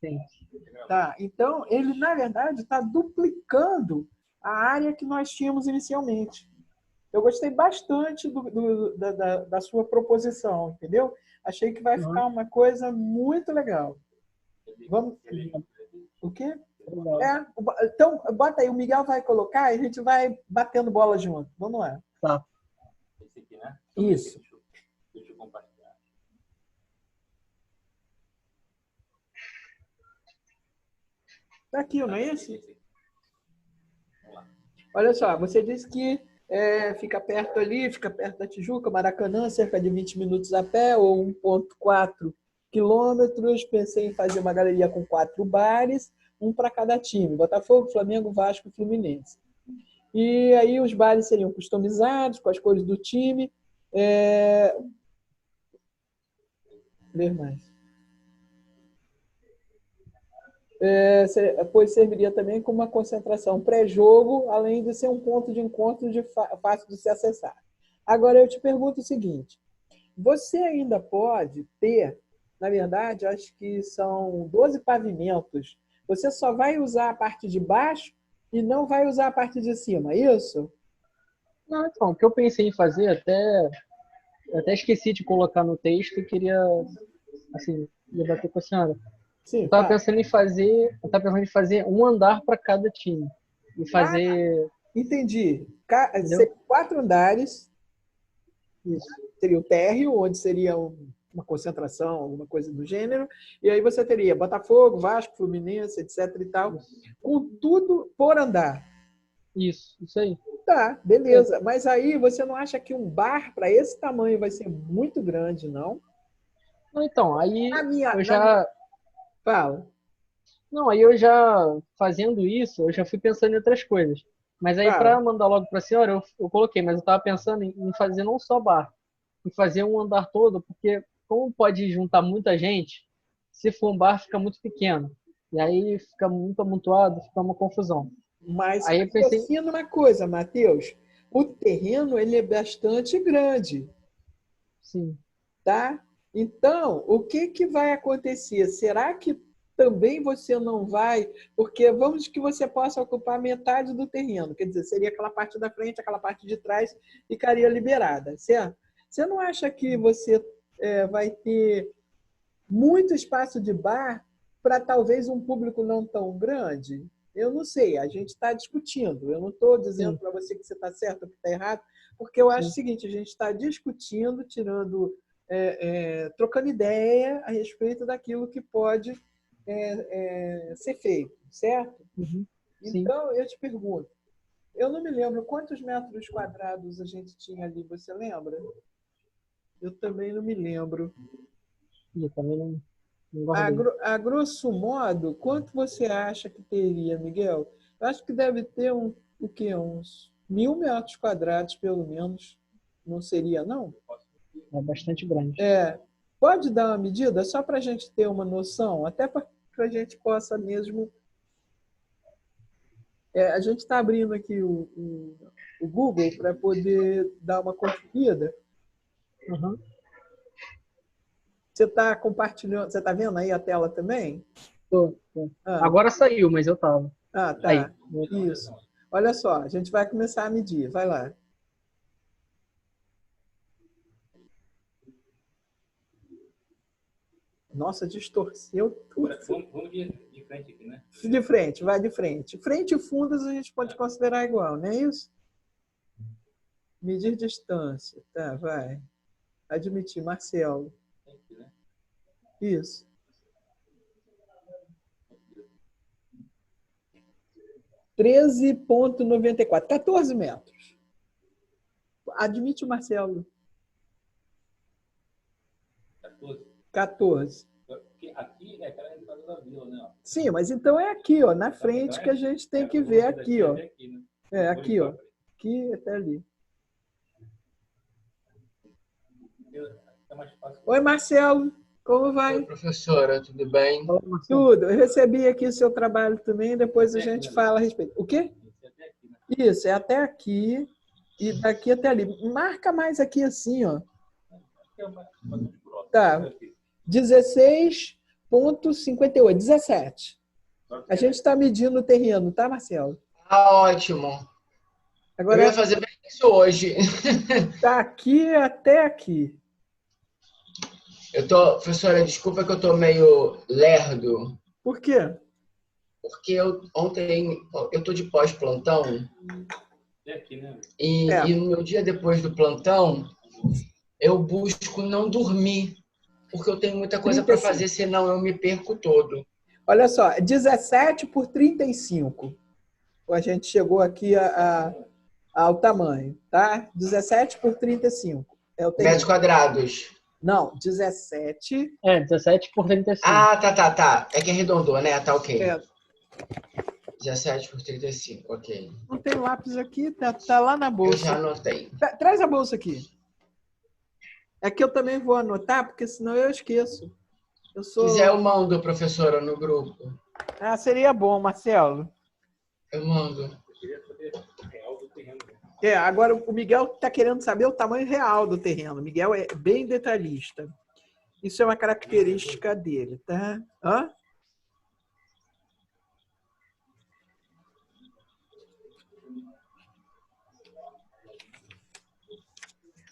Sim. Tá? Então, ele, na verdade, está duplicando a área que nós tínhamos inicialmente. Eu gostei bastante da sua proposição, entendeu? Achei que vai ficar uma coisa muito legal. Vamos. O quê? Então, bota aí, o Miguel vai colocar e a gente vai batendo bola junto. Vamos lá. Tá. Esse aqui, né? Isso. Deixa eu compartilhar. Tá aqui, não é esse? Olha só, você disse que fica perto ali, fica perto da Tijuca, Maracanã, cerca de 20 minutos a pé, ou 1,4 quilômetros. Pensei em fazer uma galeria com 4 bares, um para cada time, Botafogo, Flamengo, Vasco e Fluminense. E aí os bares seriam customizados, com as cores do time. Ver mais. Pois serviria também como uma concentração pré-jogo, além de ser um ponto de encontro fácil de se acessar. Agora, eu te pergunto o seguinte, você ainda pode ter, na verdade, acho que são 12 pavimentos, você só vai usar a parte de baixo e não vai usar a parte de cima, é isso? Não, então, o que eu pensei em fazer, até esqueci de colocar no texto, eu queria, assim, debater com a senhora. Sim, eu estava pensando em fazer um andar para cada time. E fazer... entendi. Seria 4 andares. Isso. Seria o térreo, onde seria uma concentração, alguma coisa do gênero. E aí você teria Botafogo, Vasco, Fluminense, etc. e tal, com tudo por andar. Isso aí. Tá, beleza. Mas aí você não acha que um bar para esse tamanho vai ser muito grande, não? Não, então, aí Fala. Não, aí eu já, fazendo isso, eu já fui pensando em outras coisas. Mas aí, para mandar logo para a senhora, eu coloquei, mas eu estava pensando em fazer não só bar, em fazer um andar todo, porque como pode juntar muita gente, se for um bar fica muito pequeno. E aí fica muito amontoado, fica uma confusão. Mas aí eu pensei numa coisa, Matheus, o terreno ele é bastante grande. Sim. Tá? Então, o que vai acontecer? Será que também você não vai? Porque vamos que você possa ocupar metade do terreno, quer dizer, seria aquela parte da frente, aquela parte de trás ficaria liberada, certo? Você não acha que você vai ter muito espaço de bar para talvez um público não tão grande? Eu não sei, a gente está discutindo. Eu não estou dizendo para você que você está certo ou que está errado, porque eu acho o seguinte, a gente está discutindo, trocando ideia a respeito daquilo que pode ser feito, certo? Uhum. Então, eu te pergunto, eu não me lembro quantos metros quadrados a gente tinha ali, você lembra? Eu também não me lembro. Eu também não a grosso modo, quanto você acha que teria, Miguel? Eu acho que deve ter o quê? Uns 1.000 metros quadrados, pelo menos. Não seria, não? É bastante grande. Pode dar uma medida, só para a gente ter uma noção, até para a gente possa mesmo... a gente está abrindo aqui o Google para poder dar uma conferida. Uhum. Você está compartilhando, você está vendo aí a tela também? Tô. Agora saiu, mas eu estava. Tá. Aí. Isso. Olha só, a gente vai começar a medir. Vai lá. Nossa, distorceu tudo. Vamos de frente aqui, né? De frente, vai de frente. Frente e fundos a gente pode considerar igual, não é isso? Medir distância. Tá, vai. Admitir, Marcelo. Isso. 13,94. 14 metros. Admite o Marcelo. 14. Aqui é aquela entrada da vila, né? Sim, mas então é aqui, ó, na frente que a gente tem que ver aqui, ó. Aqui, ó. Aqui até ali. Oi, Marcelo. Como vai? Oi, professora, tudo bem? Tudo. Eu recebi aqui o seu trabalho também, depois a gente fala a respeito. O quê? Isso, é até aqui e daqui até ali. Marca mais aqui assim, ó. Tá. 16 17,58, 17. A gente está medindo o terreno, tá, Marcelo? Ah, ótimo. Eu Agora ia fazer bem isso hoje. daqui até aqui. Professora, desculpa que eu tô meio lerdo, Por quê? porque ontem eu tô de pós-plantão É aqui, né? É. e no meu dia depois do plantão eu busco não dormir, porque eu tenho muita coisa para 35. fazer, senão eu me perco todo. Olha só, 17/35. A gente chegou aqui ao tamanho, tá? 17/35 é o Metros terreno. quadrados. Não, 17. 17/35. Ah, tá. É que arredondou, né? Tá ok. É, 17/35, ok. não tem lápis aqui, tá lá na Eu bolsa. já anotei. Traz a bolsa aqui. É que eu também vou anotar, porque senão eu esqueço. Eu Se sou. quiser, eu mando, professora, no grupo. Ah, seria bom, Marcelo. Eu mando. Eu queria saber o real do terreno. Agora o Miguel está querendo saber o tamanho real do terreno. O Miguel é bem detalhista. Isso é uma característica dele, tá? Hã?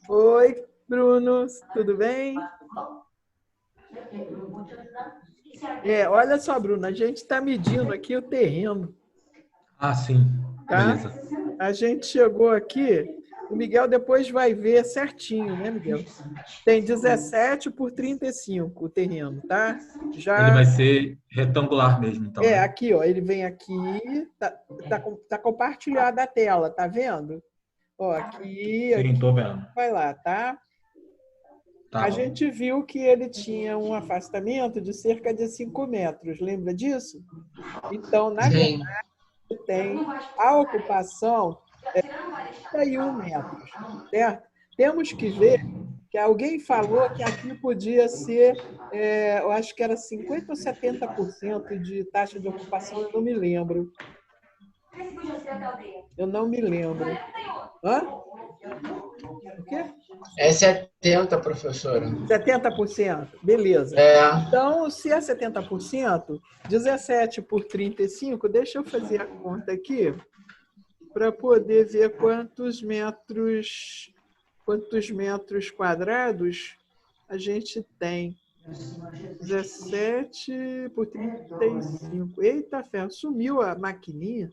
Oi, Bruno, tudo bem? Olha só, Bruno, a gente está medindo aqui o terreno. Ah, sim. Tá? Beleza. A gente chegou aqui, o Miguel depois vai ver certinho, né, Miguel? Tem 17/35 o terreno, tá? Ele vai ser retangular mesmo, então, né? Aqui, ó, ele vem aqui, tá compartilhada a tela, tá vendo? Ó, aqui, Sim, tô vendo. vai lá, tá? Tá. A gente viu que ele tinha um afastamento de cerca de 5 metros, lembra disso? Então, na Sim. verdade, tem a ocupação 31 metros, certo? Temos que ver que alguém falou que aqui podia ser, eu acho que era 50% ou 70% de taxa de ocupação, eu não me lembro. Eu não me lembro. Hã? O quê? É 70, professora. 70%? Beleza. Então, se é 70%, 17/35, deixa eu fazer a conta aqui para poder ver quantos metros quadrados a gente tem. 17/35. Eita ferro, sumiu a maquininha.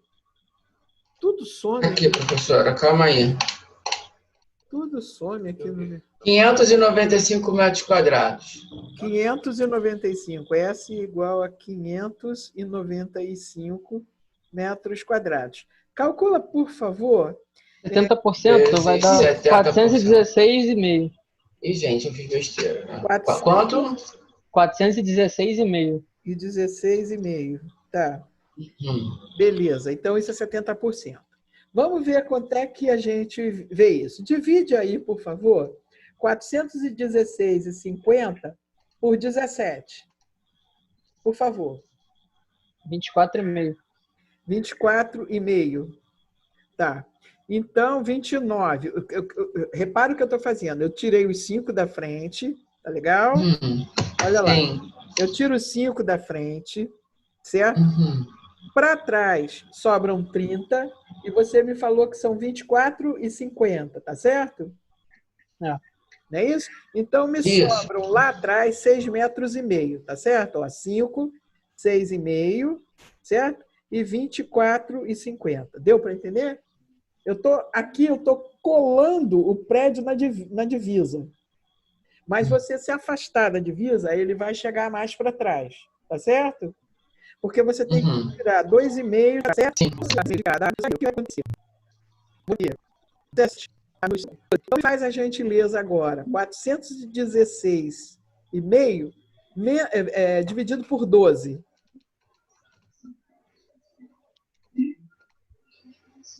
Tudo some Aqui, professora, calma aí. Tudo some aqui no 595 metros quadrados. 595. S igual a 595 metros quadrados. Calcula, por favor. 70% vai dar 416,5. Ih, gente, eu fiz besteira. Né? 400 Quanto? 416,5. E 16,5. Tá. Beleza. Então, isso é 70%. Vamos ver quanto é que a gente vê isso. Divide aí, por favor, 416,50 por 17. Por favor. 24,5. 24,5. Tá. Então, 29. Repara o que eu estou fazendo. Eu tirei os 5 da frente. Tá legal? Olha lá. Sim. Eu tiro os 5 da frente. Certo? Para trás sobram 30 e você me falou que são 24,50, tá certo? Não é isso? Então me sobram lá atrás 6,5 metros, tá certo? Ó, 5, 6,5, certo? E 24,50. Deu para entender? Eu tô colando o prédio na divisa. Mas você se afastar da divisa, ele vai chegar mais para trás, tá certo? Porque você tem que tirar 2,5, tá certo? Sim. Sabe o que vai acontecer? Então faz a gentileza agora. 416,5 dividido por 12.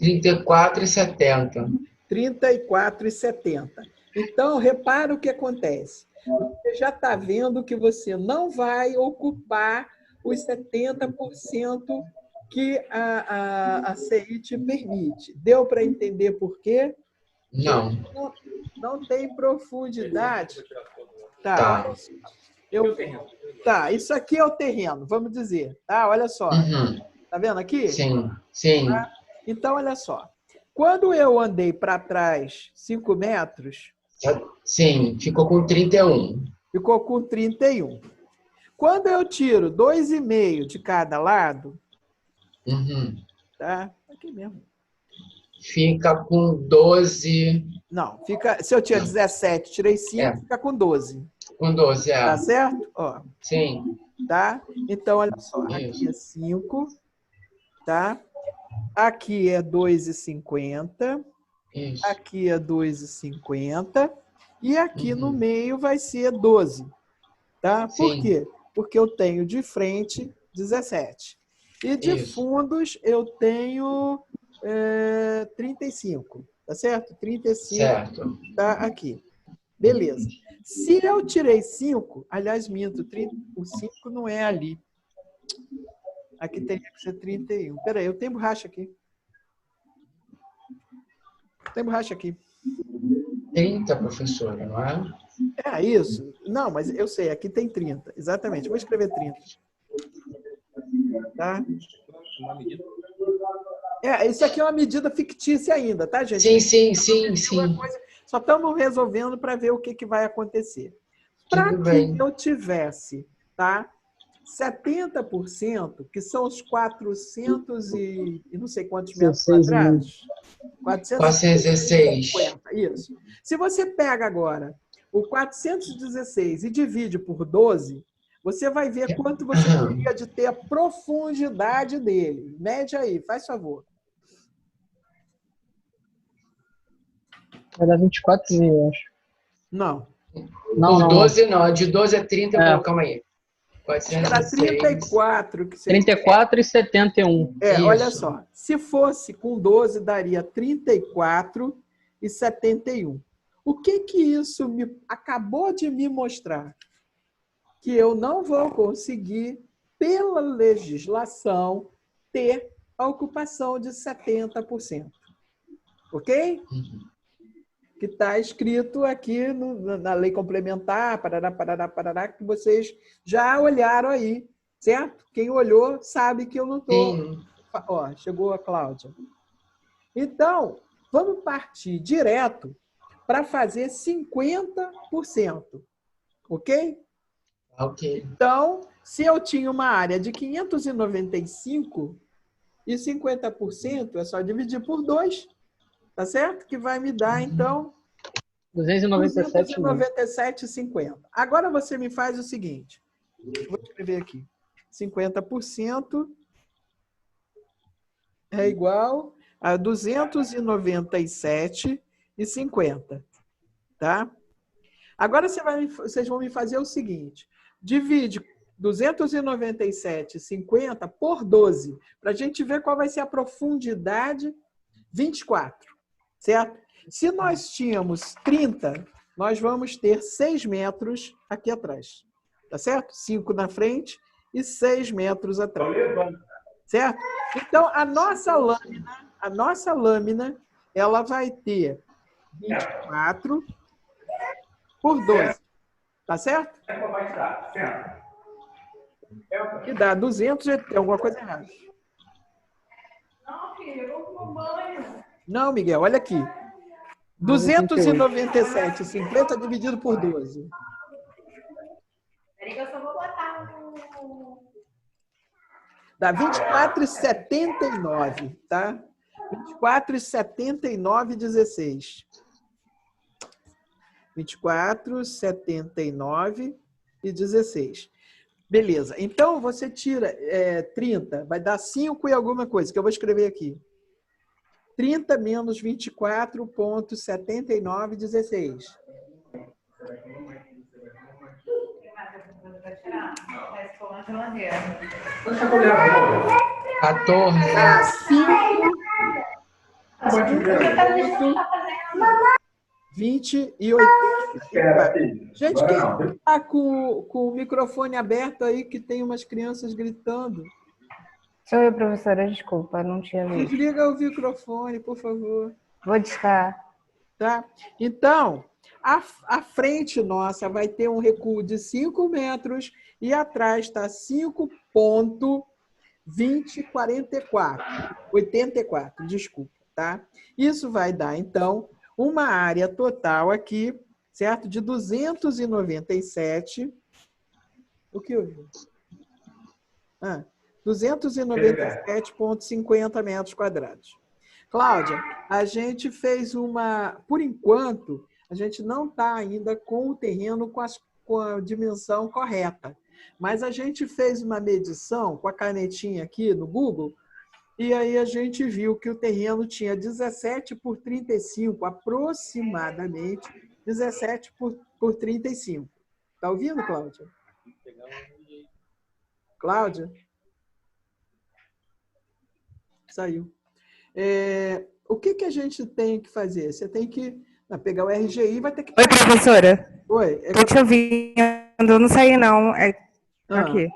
34,70. 34,70. Então, repara o que acontece. Você já está vendo que você não vai ocupar os 70% que a CI te permite. Deu para entender por quê? Não. Não tem profundidade. Tá. Tá, isso aqui é o terreno, vamos dizer. Tá, olha só. Tá vendo aqui? Sim, sim. Tá? Então, olha só. Quando eu andei para trás 5 metros... Sim, ficou com 31. Ficou com 31. Quando eu tiro 2,5 de cada lado... Tá? Aqui mesmo. Fica com 12. Não, fica. Se eu tinha 17, tirei 5, fica com 12. Com 12, Tá certo? Ó. Sim. Tá? Então, olha só. Aqui é 5. Tá? Aqui é 2,50. Aqui é 2,50. E aqui no meio vai ser 12. Tá? Por quê? Porque eu tenho de frente 17. E de fundos eu tenho 35, tá certo? 35 tá aqui. Beleza. Se eu tirei 5, aliás, minto, o 5 não é ali. Aqui teria que ser 31. Peraí, eu tenho borracha aqui. Tem borracha aqui. 30, professora, não é? É isso. Não, mas eu sei, aqui tem 30. Exatamente. Vou escrever 30. Tá? Isso aqui é uma medida fictícia ainda, tá, gente? Sim. Só estamos resolvendo para ver o que vai acontecer. Para que eu tivesse, tá, 70%, que são os 400 e não sei quantos metros quadrados. 416. Isso. Se você pega agora o 416 e divide por 12, você vai ver quanto você teria de ter a profundidade dele. Mede aí, faz favor. Vai dar 24,5, eu acho. Não. Por 12 não, de 12 a 30, calma aí. Era 34. 34 e 71. Olha só. Se fosse com 12, daria 34 e 71. O que isso acabou de me mostrar? Que eu não vou conseguir, pela legislação, ter a ocupação de 70%. Ok? Que está escrito aqui na lei complementar, parará, que vocês já olharam aí, certo? Quem olhou sabe que eu não estou... Ó, chegou a Cláudia. Então, vamos partir direto para fazer 50%. Ok? Ok. Então, se eu tinha uma área de 595 e 50%, é só dividir por 2, tá certo? Que vai me dar, então, 297,50. Agora você me faz o seguinte. Vou escrever aqui. 50% é igual a 297,50. Tá? Agora vocês vão me fazer o seguinte. Divide 297,50 por 12, para a gente ver qual vai ser a profundidade 24, certo? Se nós tínhamos 30, nós vamos ter 6 metros aqui atrás, tá certo? 5 na frente e 6 metros atrás, certo? Então, a nossa lâmina, ela vai ter 24 por 12, tá certo? Que dá 200, tem alguma coisa errada. Não, filho, eu vou tomar banho. Não, Miguel, olha aqui. 297,50 dividido por 12. Peraí que eu só vou botar Dá 24,79, tá? 24,79,16. 24,79,16. Beleza. Então, você tira 30, vai dar 5 e alguma coisa, que eu vou escrever aqui. 30 menos 24,79,16. Deixa eu olhar a bola. 14. 20 e 80. Gente, quem está com o microfone aberto aí que tem umas crianças gritando? Sou eu, professora, desculpa, não tinha visto. Desliga o microfone, por favor. Vou discar. Tá? Então, A frente nossa vai ter um recuo de 5 metros e atrás está 5,2044, desculpa, tá? Isso vai dar, então, uma área total aqui, certo? De 297. O que eu vi? 297,50 metros quadrados. Cláudia, a gente fez por enquanto, a gente não está ainda com o terreno com a dimensão correta, mas a gente fez uma medição com a canetinha aqui no Google, e aí a gente viu que o terreno tinha 17 por 35, aproximadamente 17 por 35. Está ouvindo, Cláudia? Cláudia? Saiu. O que a gente tem que fazer? Você tem que pegar o RGI, vai ter que... Oi, professora. Oi. Estou te ouvindo, não saí não. Aqui.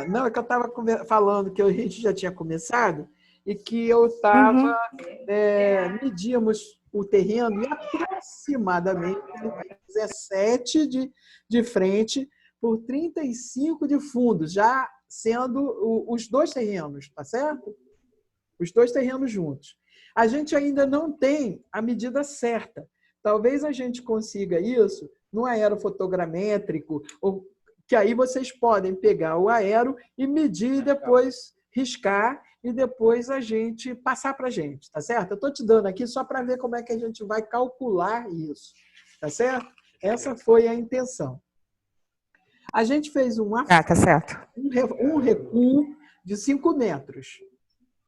Não, é que eu estava falando que a gente já tinha começado e que eu estava... medíamos o terreno e aproximadamente 17 de frente por 35 de fundo, já sendo os dois terrenos, tá certo? Os dois terrenos juntos. A gente ainda não tem a medida certa. Talvez a gente consiga isso no aerofotogramétrico, que aí vocês podem pegar o aero e medir e depois riscar e depois a gente passar para a gente, tá certo? Eu estou te dando aqui só para ver como é que a gente vai calcular isso, tá certo? Essa foi a intenção. A gente fez tá certo. um recuo de 5 metros,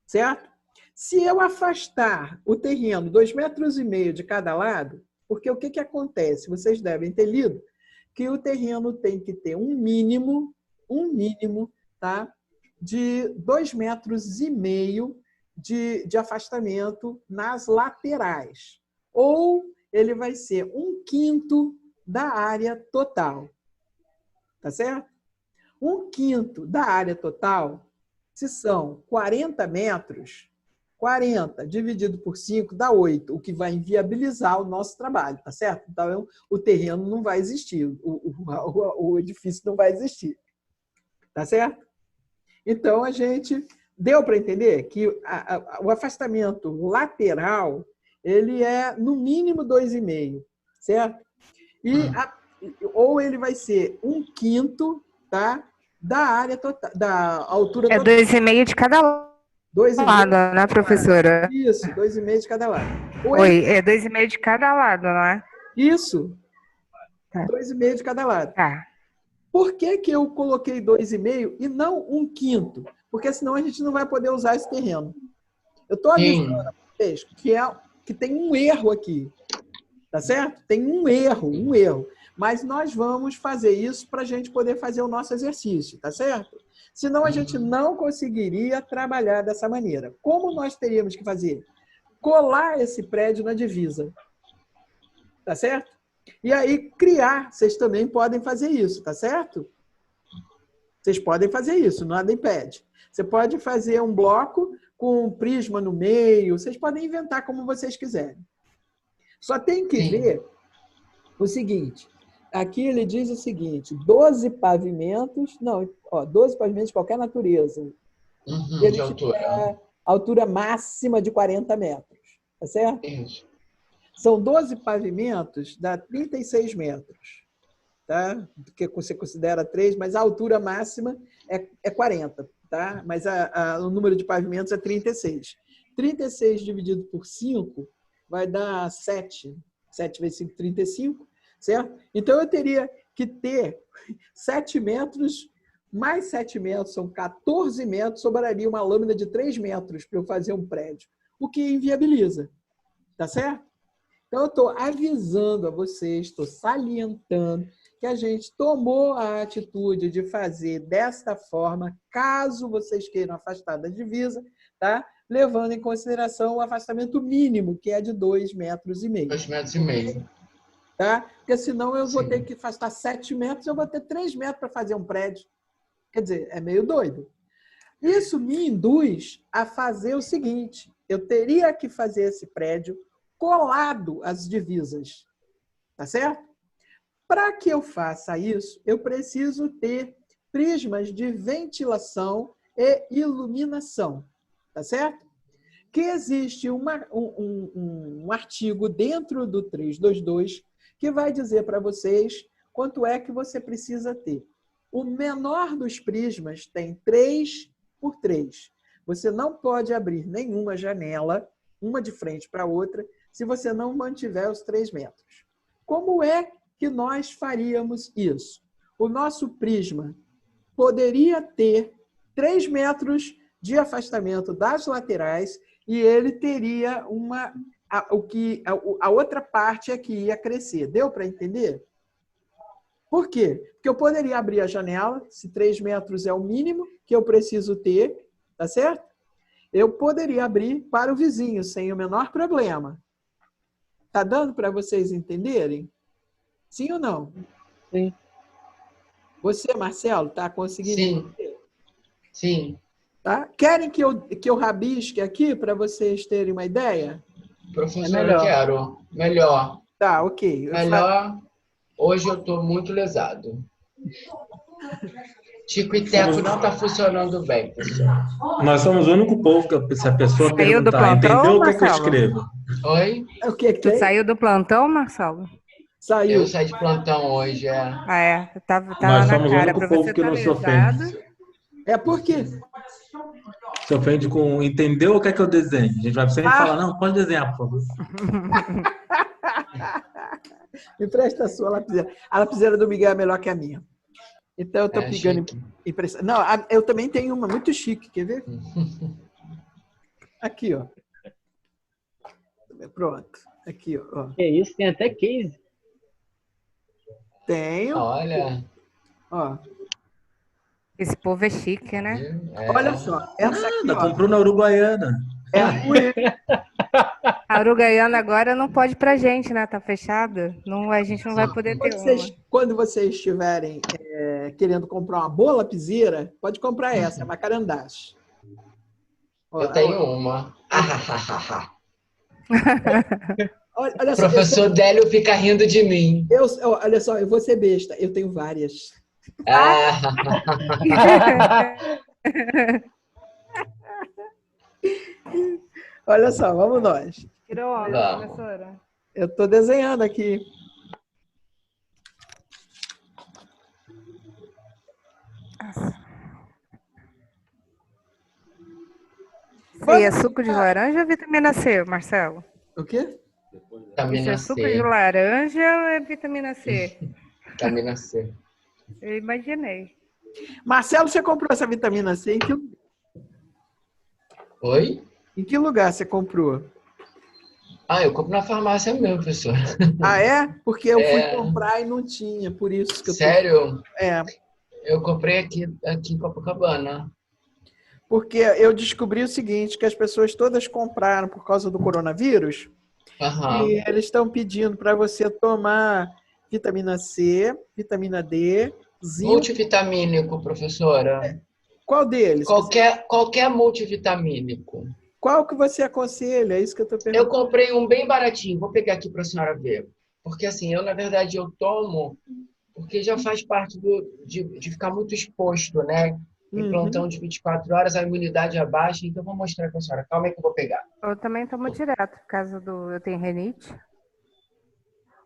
certo? Se eu afastar o terreno 2,5 metros de cada lado, porque o que acontece? Vocês devem ter lido que o terreno tem que ter um mínimo, tá? De 2,5 metros de afastamento nas laterais. Ou ele vai ser 1/5 da área total. Tá certo? 1/5 da área total, se são 40 metros, 40 dividido por 5 dá 8, o que vai inviabilizar o nosso trabalho, tá certo? Então, o terreno não vai existir, o edifício não vai existir. Tá certo? Então, a gente... Deu para entender que o afastamento lateral, ele é no mínimo 2,5, certo? Ou ele vai ser 1/5, tá? Da área total, da altura total. 2,5 de cada lado, né, professora? Isso, 2,5 de cada lado. Oi, 2,5 de cada lado, não é? Isso. Tá. 2,5 de cada lado. Tá. Por que eu coloquei 2,5 e não 1/5? Porque senão a gente não vai poder usar esse terreno. Eu estou avisando a vocês que tem um erro aqui. Tá certo? Tem um erro. Mas nós vamos fazer isso para a gente poder fazer o nosso exercício, tá certo? Senão a gente não conseguiria trabalhar dessa maneira. Como nós teríamos que fazer? Colar esse prédio na divisa. Tá certo? E aí criar, vocês também podem fazer isso, tá certo? Vocês podem fazer isso, nada impede. Você pode fazer um bloco com um prisma no meio, vocês podem inventar como vocês quiserem. Só tem que ver o seguinte, aqui ele diz o seguinte, 12 pavimentos de qualquer natureza. De altura. Altura máxima de 40 metros, tá certo? Isso. São 12 pavimentos, dá 36 metros, tá? Que você considera 3, mas a altura máxima é 40, tá? Mas o número de pavimentos é 36. 36 dividido por 5 vai dar 7. 7 vezes 5, 35, certo? Então, eu teria que ter 7 metros, mais 7 metros, são 14 metros, sobraria uma lâmina de 3 metros para eu fazer um prédio, o que inviabiliza, tá certo? Então, eu estou avisando a vocês, estou salientando que a gente tomou a atitude de fazer desta forma, caso vocês queiram afastar da divisa, tá? Levando em consideração o afastamento mínimo, que é de 2,5 metros. 2,5 metros. Tá? Porque senão eu vou ter que afastar 7 metros, eu vou ter 3 metros para fazer um prédio. Quer dizer, é meio doido. Isso me induz a fazer o seguinte, eu teria que fazer esse prédio colado às divisas. Tá certo? Para que eu faça isso, eu preciso ter prismas de ventilação e iluminação. Tá certo? Que existe um artigo dentro do 322 que vai dizer para vocês quanto é que você precisa ter. O menor dos prismas tem 3 por 3. Você não pode abrir nenhuma janela, uma de frente para a outra, se você não mantiver os 3 metros. Como é que nós faríamos isso? O nosso prisma poderia ter 3 metros de afastamento das laterais e ele teria a outra parte é que ia crescer. Deu para entender? Por quê? Porque eu poderia abrir a janela, se 3 metros é o mínimo que eu preciso ter, tá certo? Eu poderia abrir para o vizinho, sem o menor problema. Tá dando para vocês entenderem? Sim ou não? Sim. Você, Marcelo, tá conseguindo entender? Sim. Tá? Querem que eu rabisque aqui para vocês terem uma ideia? Professor, eu quero. Melhor. Tá, ok. Melhor. Hoje eu estou muito lesado. Tico e Teco não está funcionando bem, pessoal. Nós somos o único povo que, se a pessoa Saiu do perguntar, plantão, entendeu o que é que eu Marcelo? escrevo? Oi? O que Tu saiu do plantão, Marcelo? Saiu. Eu saí de plantão hoje, é. Ah, é. Tava Nós na somos o cara. único Pra povo você que tá não se lesado. ofende. É por quê? Se ofende com entendeu o que é que eu desenho. A gente vai sempre falar, não, pode desenhar, por favor. Me presta a sua lapiseira. A lapiseira do Miguel é melhor que a minha. Então eu estou pegando impressão. Não, eu também tenho uma muito chique, quer ver? Aqui, ó. Pronto. Aqui, ó. Que isso? Tem até case. Tenho. Olha. Ó. Esse povo é chique, né? Olha só. Essa aqui, ó. Comprou na Uruguaiana. É a A Uruguaiana agora não pode pra gente, né? Tá fechada. Não, a gente não vai poder ter uma. Quando vocês estiverem querendo comprar uma boa lapiseira, pode comprar essa, é uma Carandache. Eu tenho uma. Olha só, professor Délio fica rindo de mim. Olha só, eu vou ser besta. Eu tenho várias. Olha só, vamos nós. Tirou onda, professora? Eu estou desenhando aqui. E é suco de laranja ou vitamina C, Marcelo? O quê? Vitamina Isso é suco C. de laranja ou é vitamina C? Vitamina C. Eu imaginei. Marcelo, você comprou essa vitamina C em que lugar? Oi? Em que lugar você comprou? Eu compro na farmácia mesmo, professor. Ah, é? Porque eu fui comprar e não tinha, por isso que eu Sério? É. Eu comprei aqui em Copacabana. Porque eu descobri o seguinte, que as pessoas todas compraram por causa do coronavírus. E eles estão pedindo para você tomar vitamina C, vitamina D, zinco. Multivitamínico, professora. Qual deles? Qualquer multivitamínico. Qual que você aconselha? É isso que eu estou perguntando. Eu comprei um bem baratinho. Vou pegar aqui para a senhora ver. Porque assim, na verdade, eu tomo porque já faz parte de ficar muito exposto, né? Em plantão de 24 horas, a imunidade é baixa. Então, eu vou mostrar para a senhora. Calma aí que eu vou pegar. Eu também tomo direto, por causa eu tenho rinite.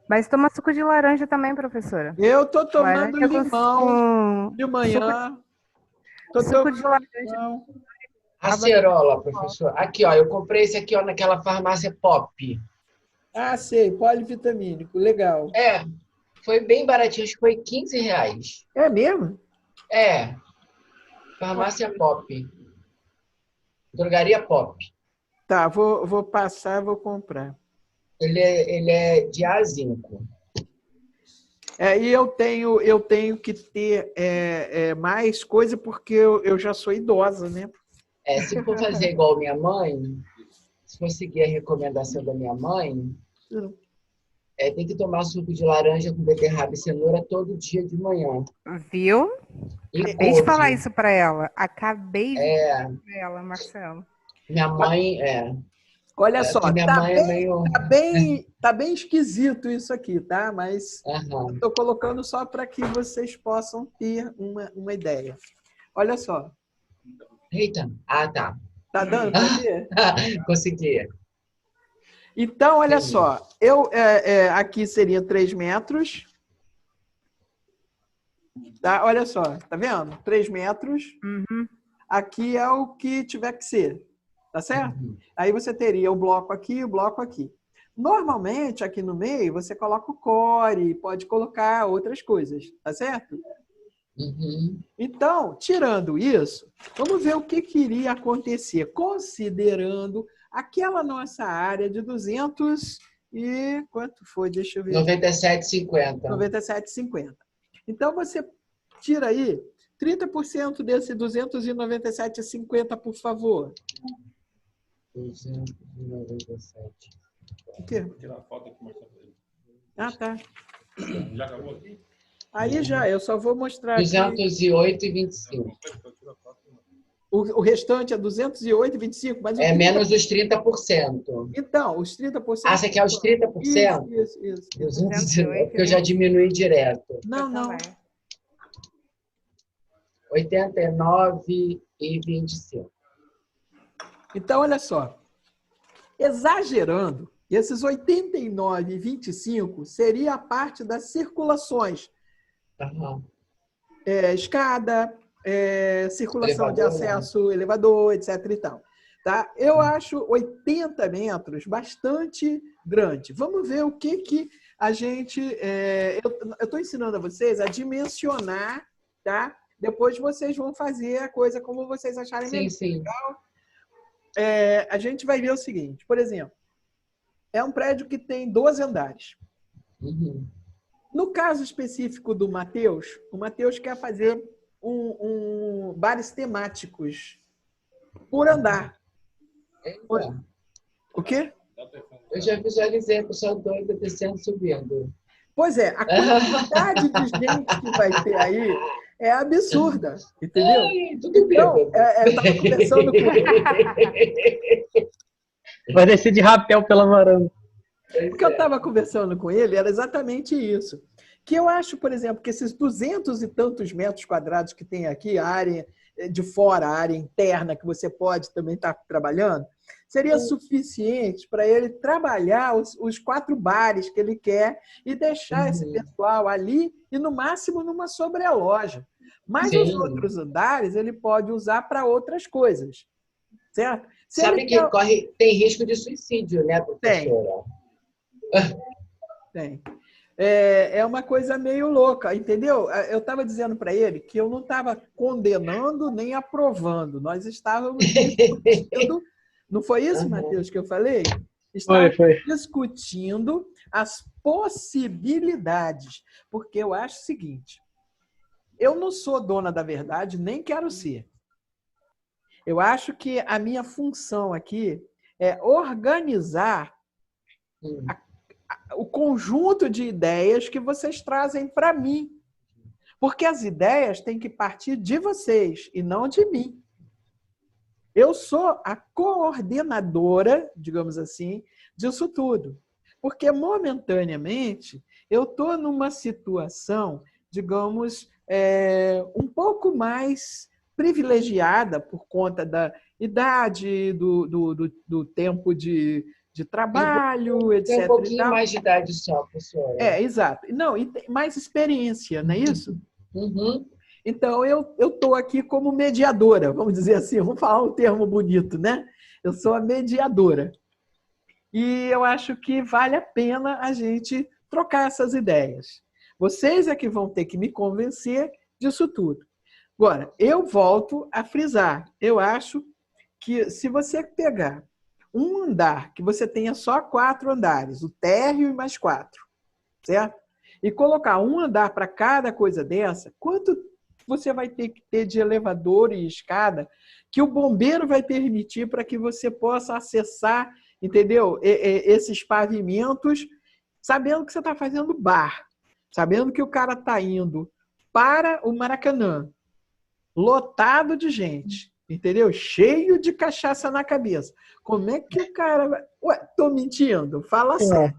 Mas toma suco de laranja também, professora. Eu tô tomando limão de manhã. Suco de laranja. Acerola, professor. Aqui, ó. Eu comprei esse aqui, ó, naquela farmácia Pop. Ah, sei. Polivitamínico. Legal. Foi bem baratinho. Acho que foi R$15. É mesmo? É. Farmácia Pop. Drogaria Pop. Tá, vou passar, vou comprar. Ele é de A5. E eu tenho que ter mais coisa porque eu já sou idosa, né? Se for fazer igual minha mãe, se for seguir a recomendação da minha mãe, tem que tomar suco de laranja com beterraba e cenoura todo dia de manhã. Viu? Acabei de falar isso para ela. Acabei de falar para ela, Marcelo. Minha mãe Olha só, Que minha mãe é meio... tá bem esquisito isso aqui, tá? Mas Aham. estou colocando só para que vocês possam ter uma ideia. Olha só, Eita. Ah, tá. tá dando para ver? Consegui. Então, olha Entendi. só, aqui seria 3 metros, tá? Olha só, tá vendo? 3 metros, Uhum. aqui é o que tiver que ser, tá certo? Uhum. Aí você teria o bloco aqui e o bloco aqui. Normalmente, aqui no meio, você coloca o core, pode colocar outras coisas, tá certo? Uhum. Então, tirando isso, vamos ver o que iria acontecer, considerando aquela nossa área de 200 e... Quanto foi? Deixa eu ver. 97,50. 97,50. Então, você tira aí 30% desse 297,50, por favor. 297. O quê? Vou tirar a foto aqui, Marcelo. Ah, tá. Já acabou aqui? Aí já, eu só vou mostrar aqui. 208,25. O restante é 208,25, mas o É 30%. menos os 30%. Então, os 30%. Ah, você quer os 30%? Isso. 208, é porque eu já diminui direto. Não, não. 89,25. Então, olha só. Exagerando, esses 89,25 seria a parte das circulações. Aham. Escada, circulação de Elevador, acesso, elevador, etc. e tal. Tá? Eu acho 80 metros bastante grande. Vamos ver o que a gente... eu estou ensinando a vocês a dimensionar, tá? Depois vocês vão fazer a coisa como vocês acharem melhor. Sim. A gente vai ver o seguinte, por exemplo, é um prédio que tem 12 andares. Uhum. No caso específico do Matheus, o Matheus quer fazer bares temáticos por andar. Eita. O quê? Eu já visualizei a pessoa doida descendo e subindo. Pois é, a quantidade de gente que vai ter aí é absurda, entendeu? Ai, tudo Então, bêbado. eu estava conversando com ele. Vai descer de rapel pela varanda. O que eu estava conversando com ele era exatamente isso. Que eu acho, por exemplo, que esses 200 e tantos metros quadrados que tem aqui, a área de fora, a área interna, que você pode também estar trabalhando, seria suficiente para ele trabalhar os 4 bares que ele quer e deixar esse pessoal ali e, no máximo, numa sobreloja. Mas os outros andares ele pode usar para outras coisas, certo? Sabe que tem risco de suicídio, né, professora? Tem. É uma coisa meio louca, entendeu? Eu estava dizendo para ele que eu não estava condenando nem aprovando. Nós estávamos discutindo. Não foi isso, Matheus, que eu falei? Estávamos discutindo as possibilidades. Porque eu acho o seguinte: eu não sou dona da verdade, nem quero ser. Eu acho que a minha função aqui é organizar o conjunto de ideias que vocês trazem para mim. Porque as ideias têm que partir de vocês e não de mim. Eu sou a coordenadora, digamos assim, disso tudo. Porque, momentaneamente, eu estou numa situação, digamos, um pouco mais privilegiada por conta da idade, do tempo de trabalho, etc. Tem um pouquinho mais de idade só, professora. Exato. Não, e tem mais experiência, não é isso? Uhum. Então, eu estou aqui como mediadora, vamos dizer assim, vamos falar um termo bonito, né? Eu sou a mediadora. E eu acho que vale a pena a gente trocar essas ideias. Vocês é que vão ter que me convencer disso tudo. Agora, eu volto a frisar. Eu acho que se você pegar um andar, que você tenha só 4 andares, o térreo e mais 4, certo? E colocar um andar para cada coisa dessa, quanto você vai ter que ter de elevador e escada que o bombeiro vai permitir para que você possa acessar, entendeu? Esses pavimentos, sabendo que você está fazendo bar, sabendo que o cara está indo para o Maracanã, lotado de gente, entendeu? Cheio de cachaça na cabeça. Como é que o cara vai... Ué, tô mentindo? Fala sério.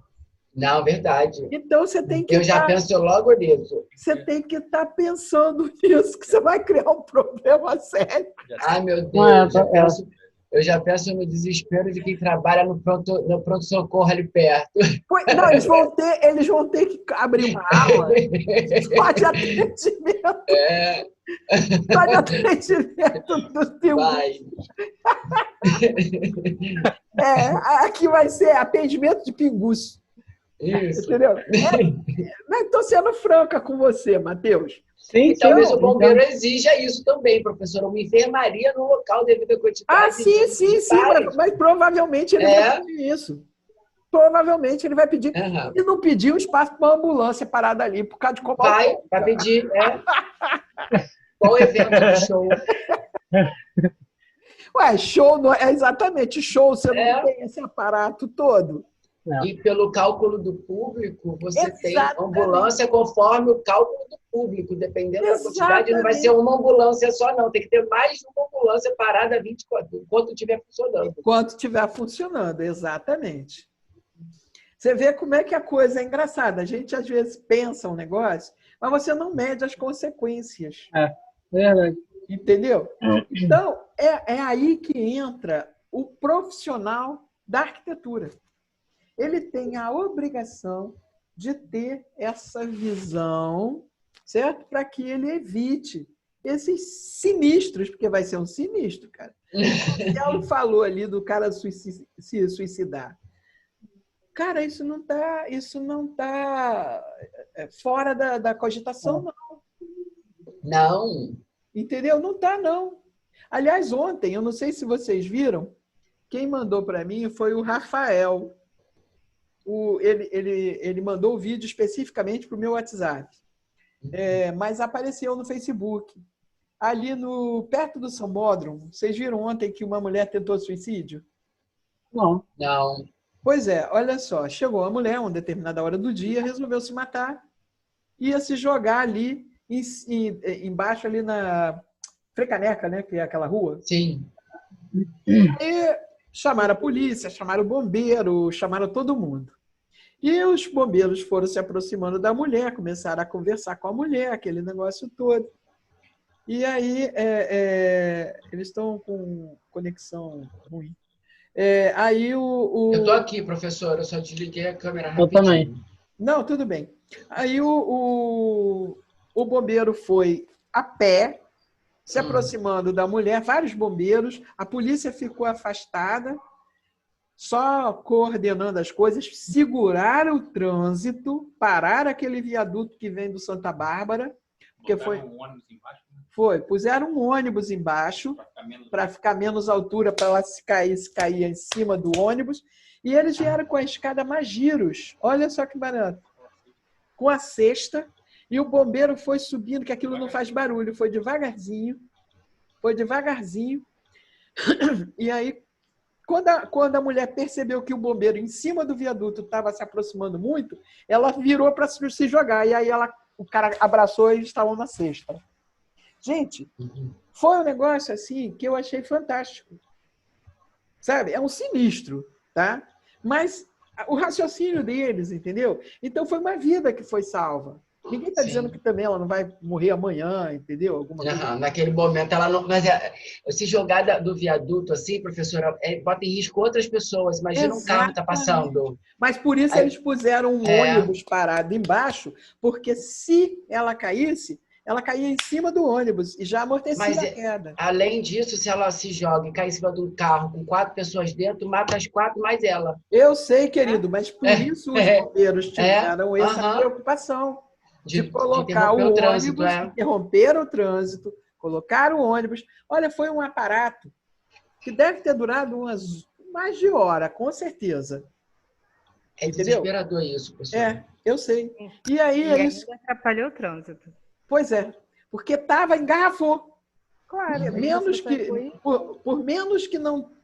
Não, verdade. Então você tem que Eu já penso logo nisso. Você tem que estar pensando nisso, que você vai criar um problema sério. Ai, meu Deus, eu já penso no desespero de quem trabalha no pronto-socorro ali perto. Não, eles vão ter que abrir uma ala só de atendimento. Só de atendimento dos pingus. Vai. Aqui vai ser atendimento de pingus. Isso. Entendeu? Estou sendo franca com você, Matheus. Sim, e talvez o bombeiro exija isso também, professor, uma enfermaria no local devido à quantidade. Sim, mas provavelmente ele vai pedir isso. Provavelmente ele vai pedir. E não pedir um espaço para uma ambulância parada ali por causa de como. Vai pedir, Qual evento de show? Ué, show não é exatamente show, você não tem esse aparato todo. E pelo cálculo do público, você tem ambulância conforme o cálculo do público. Dependendo da quantidade, não vai ser uma ambulância só, não. Tem que ter mais de uma ambulância parada 24 enquanto estiver funcionando. Enquanto estiver funcionando, exatamente. Você vê como é que a coisa é engraçada. A gente, às vezes, pensa um negócio, mas você não mede as consequências. Verdade. Entendeu? Então, é aí que entra o profissional da arquitetura. Ele tem a obrigação de ter essa visão, certo? Para que ele evite esses sinistros, porque vai ser um sinistro, cara. Ela falou ali do cara se suicidar. Cara, isso não tá fora da cogitação, não. Não. Entendeu? Não tá, não. Aliás, ontem, eu não sei se vocês viram, quem mandou para mim foi o Rafael. Ele mandou o vídeo especificamente para o meu WhatsApp, mas apareceu no Facebook. Ali perto do Sambódromo, vocês viram ontem que uma mulher tentou suicídio? Não. Não. Pois é, olha só, chegou uma mulher, uma determinada hora do dia, resolveu se matar, ia se jogar ali embaixo, ali na Frecaneca, né, que é aquela rua. Sim. E chamaram a polícia, chamaram o bombeiro, chamaram todo mundo. E os bombeiros foram se aproximando da mulher, começaram a conversar com a mulher, aquele negócio todo. E aí, eles estão com conexão ruim. Aí Eu estou aqui, professor, eu só desliguei a câmera rapidinho. Eu também. Não, tudo bem. Aí o bombeiro foi a pé, se aproximando da mulher, vários bombeiros, a polícia ficou afastada, só coordenando as coisas, seguraram o trânsito, pararam aquele viaduto que vem do Santa Bárbara, porque puseram um ônibus embaixo para ficar menos altura, para ela se cair em cima do ônibus, e eles vieram com a escada Magiros, olha só que barato, com a cesta, e o bombeiro foi subindo, que aquilo não faz barulho, foi devagarzinho, e aí, quando a mulher percebeu que o bombeiro em cima do viaduto estava se aproximando muito, ela virou para se jogar, e aí o cara abraçou e eles estavam na cesta. Gente, foi um negócio assim que eu achei fantástico. Sabe? É um sinistro, tá? Mas o raciocínio deles, entendeu? Então foi uma vida que foi salva. Ninguém está dizendo que também ela não vai morrer amanhã, entendeu? Alguma coisa. Naquele momento ela não. Mas se jogar do viaduto assim, professora, bota em risco outras pessoas. Imagina um carro está passando. Mas por isso eles puseram um ônibus parado embaixo, porque se ela caísse, ela caía em cima do ônibus e já amortecia a queda. Além disso, se ela se joga e cai em cima de um carro com 4 pessoas dentro, mata as 4 mais ela. Eu sei, querido, mas por isso os bombeiros tiveram essa preocupação de colocar o ônibus, interromper o trânsito, colocar o ônibus. Olha, foi um aparato que deve ter durado mais de hora, com certeza. É desesperador isso, pessoal. Eu sei. E aí ainda atrapalhou o trânsito. Pois é, porque engarrafou. Claro. Por menos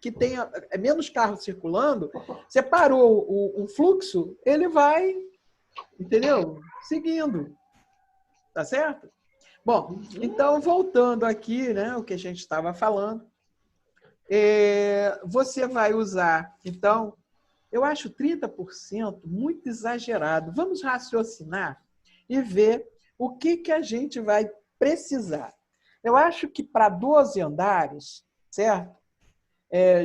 que tenha menos carros circulando, você parou o fluxo, ele vai, entendeu? Seguindo. Tá certo? Bom, então voltando aqui, né, o que a gente estava falando. você vai usar, então, eu acho 30% muito exagerado. Vamos raciocinar e ver o que a gente vai precisar. Eu acho que para 12 andares, certo?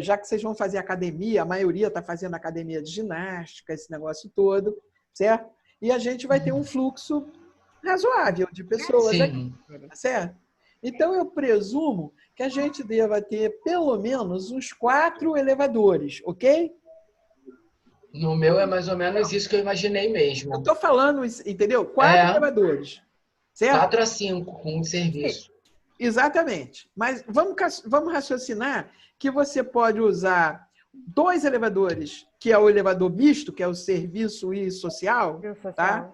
Já que vocês vão fazer academia, a maioria está fazendo academia de ginástica, esse negócio todo, certo? E a gente vai ter um fluxo razoável de pessoas aqui, certo? Então, eu presumo que a gente deva ter pelo menos uns 4 elevadores, ok? No meu é mais ou menos isso que eu imaginei mesmo. Eu estou falando, entendeu? 4 elevadores, certo? 4 a 5 com o serviço. Exatamente. Mas vamos raciocinar que você pode usar 2 elevadores, que é o elevador misto, que é o serviço e social, tá?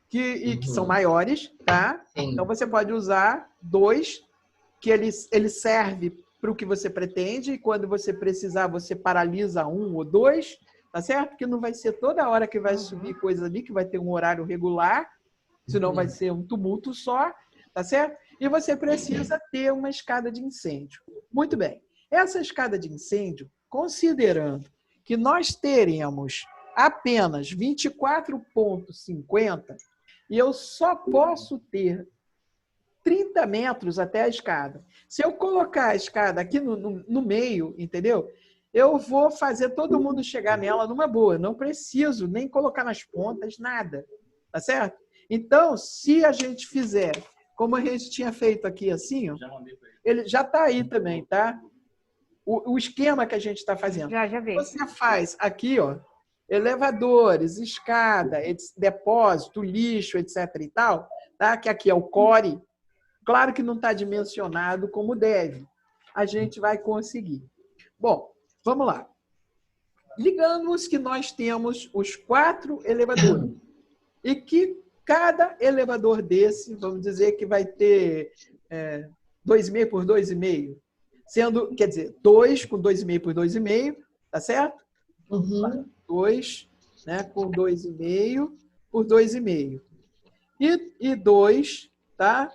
Que são maiores, tá? Sim. Então, você pode usar 2, que ele serve para o que você pretende, e quando você precisar, você paralisa 1 ou 2, tá certo? Que não vai ser toda hora que vai subir coisa ali, que vai ter um horário regular, senão vai ser um tumulto só, tá certo? E você precisa ter uma escada de incêndio. Muito bem. Essa escada de incêndio, considerando que nós teremos apenas 24,50 e eu só posso ter 30 metros até a escada. Se eu colocar a escada aqui no meio, entendeu? Eu vou fazer todo mundo chegar nela numa boa. Não preciso nem colocar nas pontas, nada. Tá certo? Então, se a gente fizer, como a gente tinha feito aqui assim, ó, ele já está aí também, tá? O esquema que a gente está fazendo. Já vi. Você faz aqui, ó, elevadores, escada, depósito, lixo, etc. e tal, tá? Que aqui é o core. Claro que não está dimensionado como deve. A gente vai conseguir. Bom, vamos lá. Digamos que nós temos os 4 elevadores e que cada elevador desse, vamos dizer que vai ter 2,5 por 2,5, sendo, quer dizer, 2 com 2,5 por 2,5, tá certo? 2, né, com 2,5 por 2,5. E 2, tá?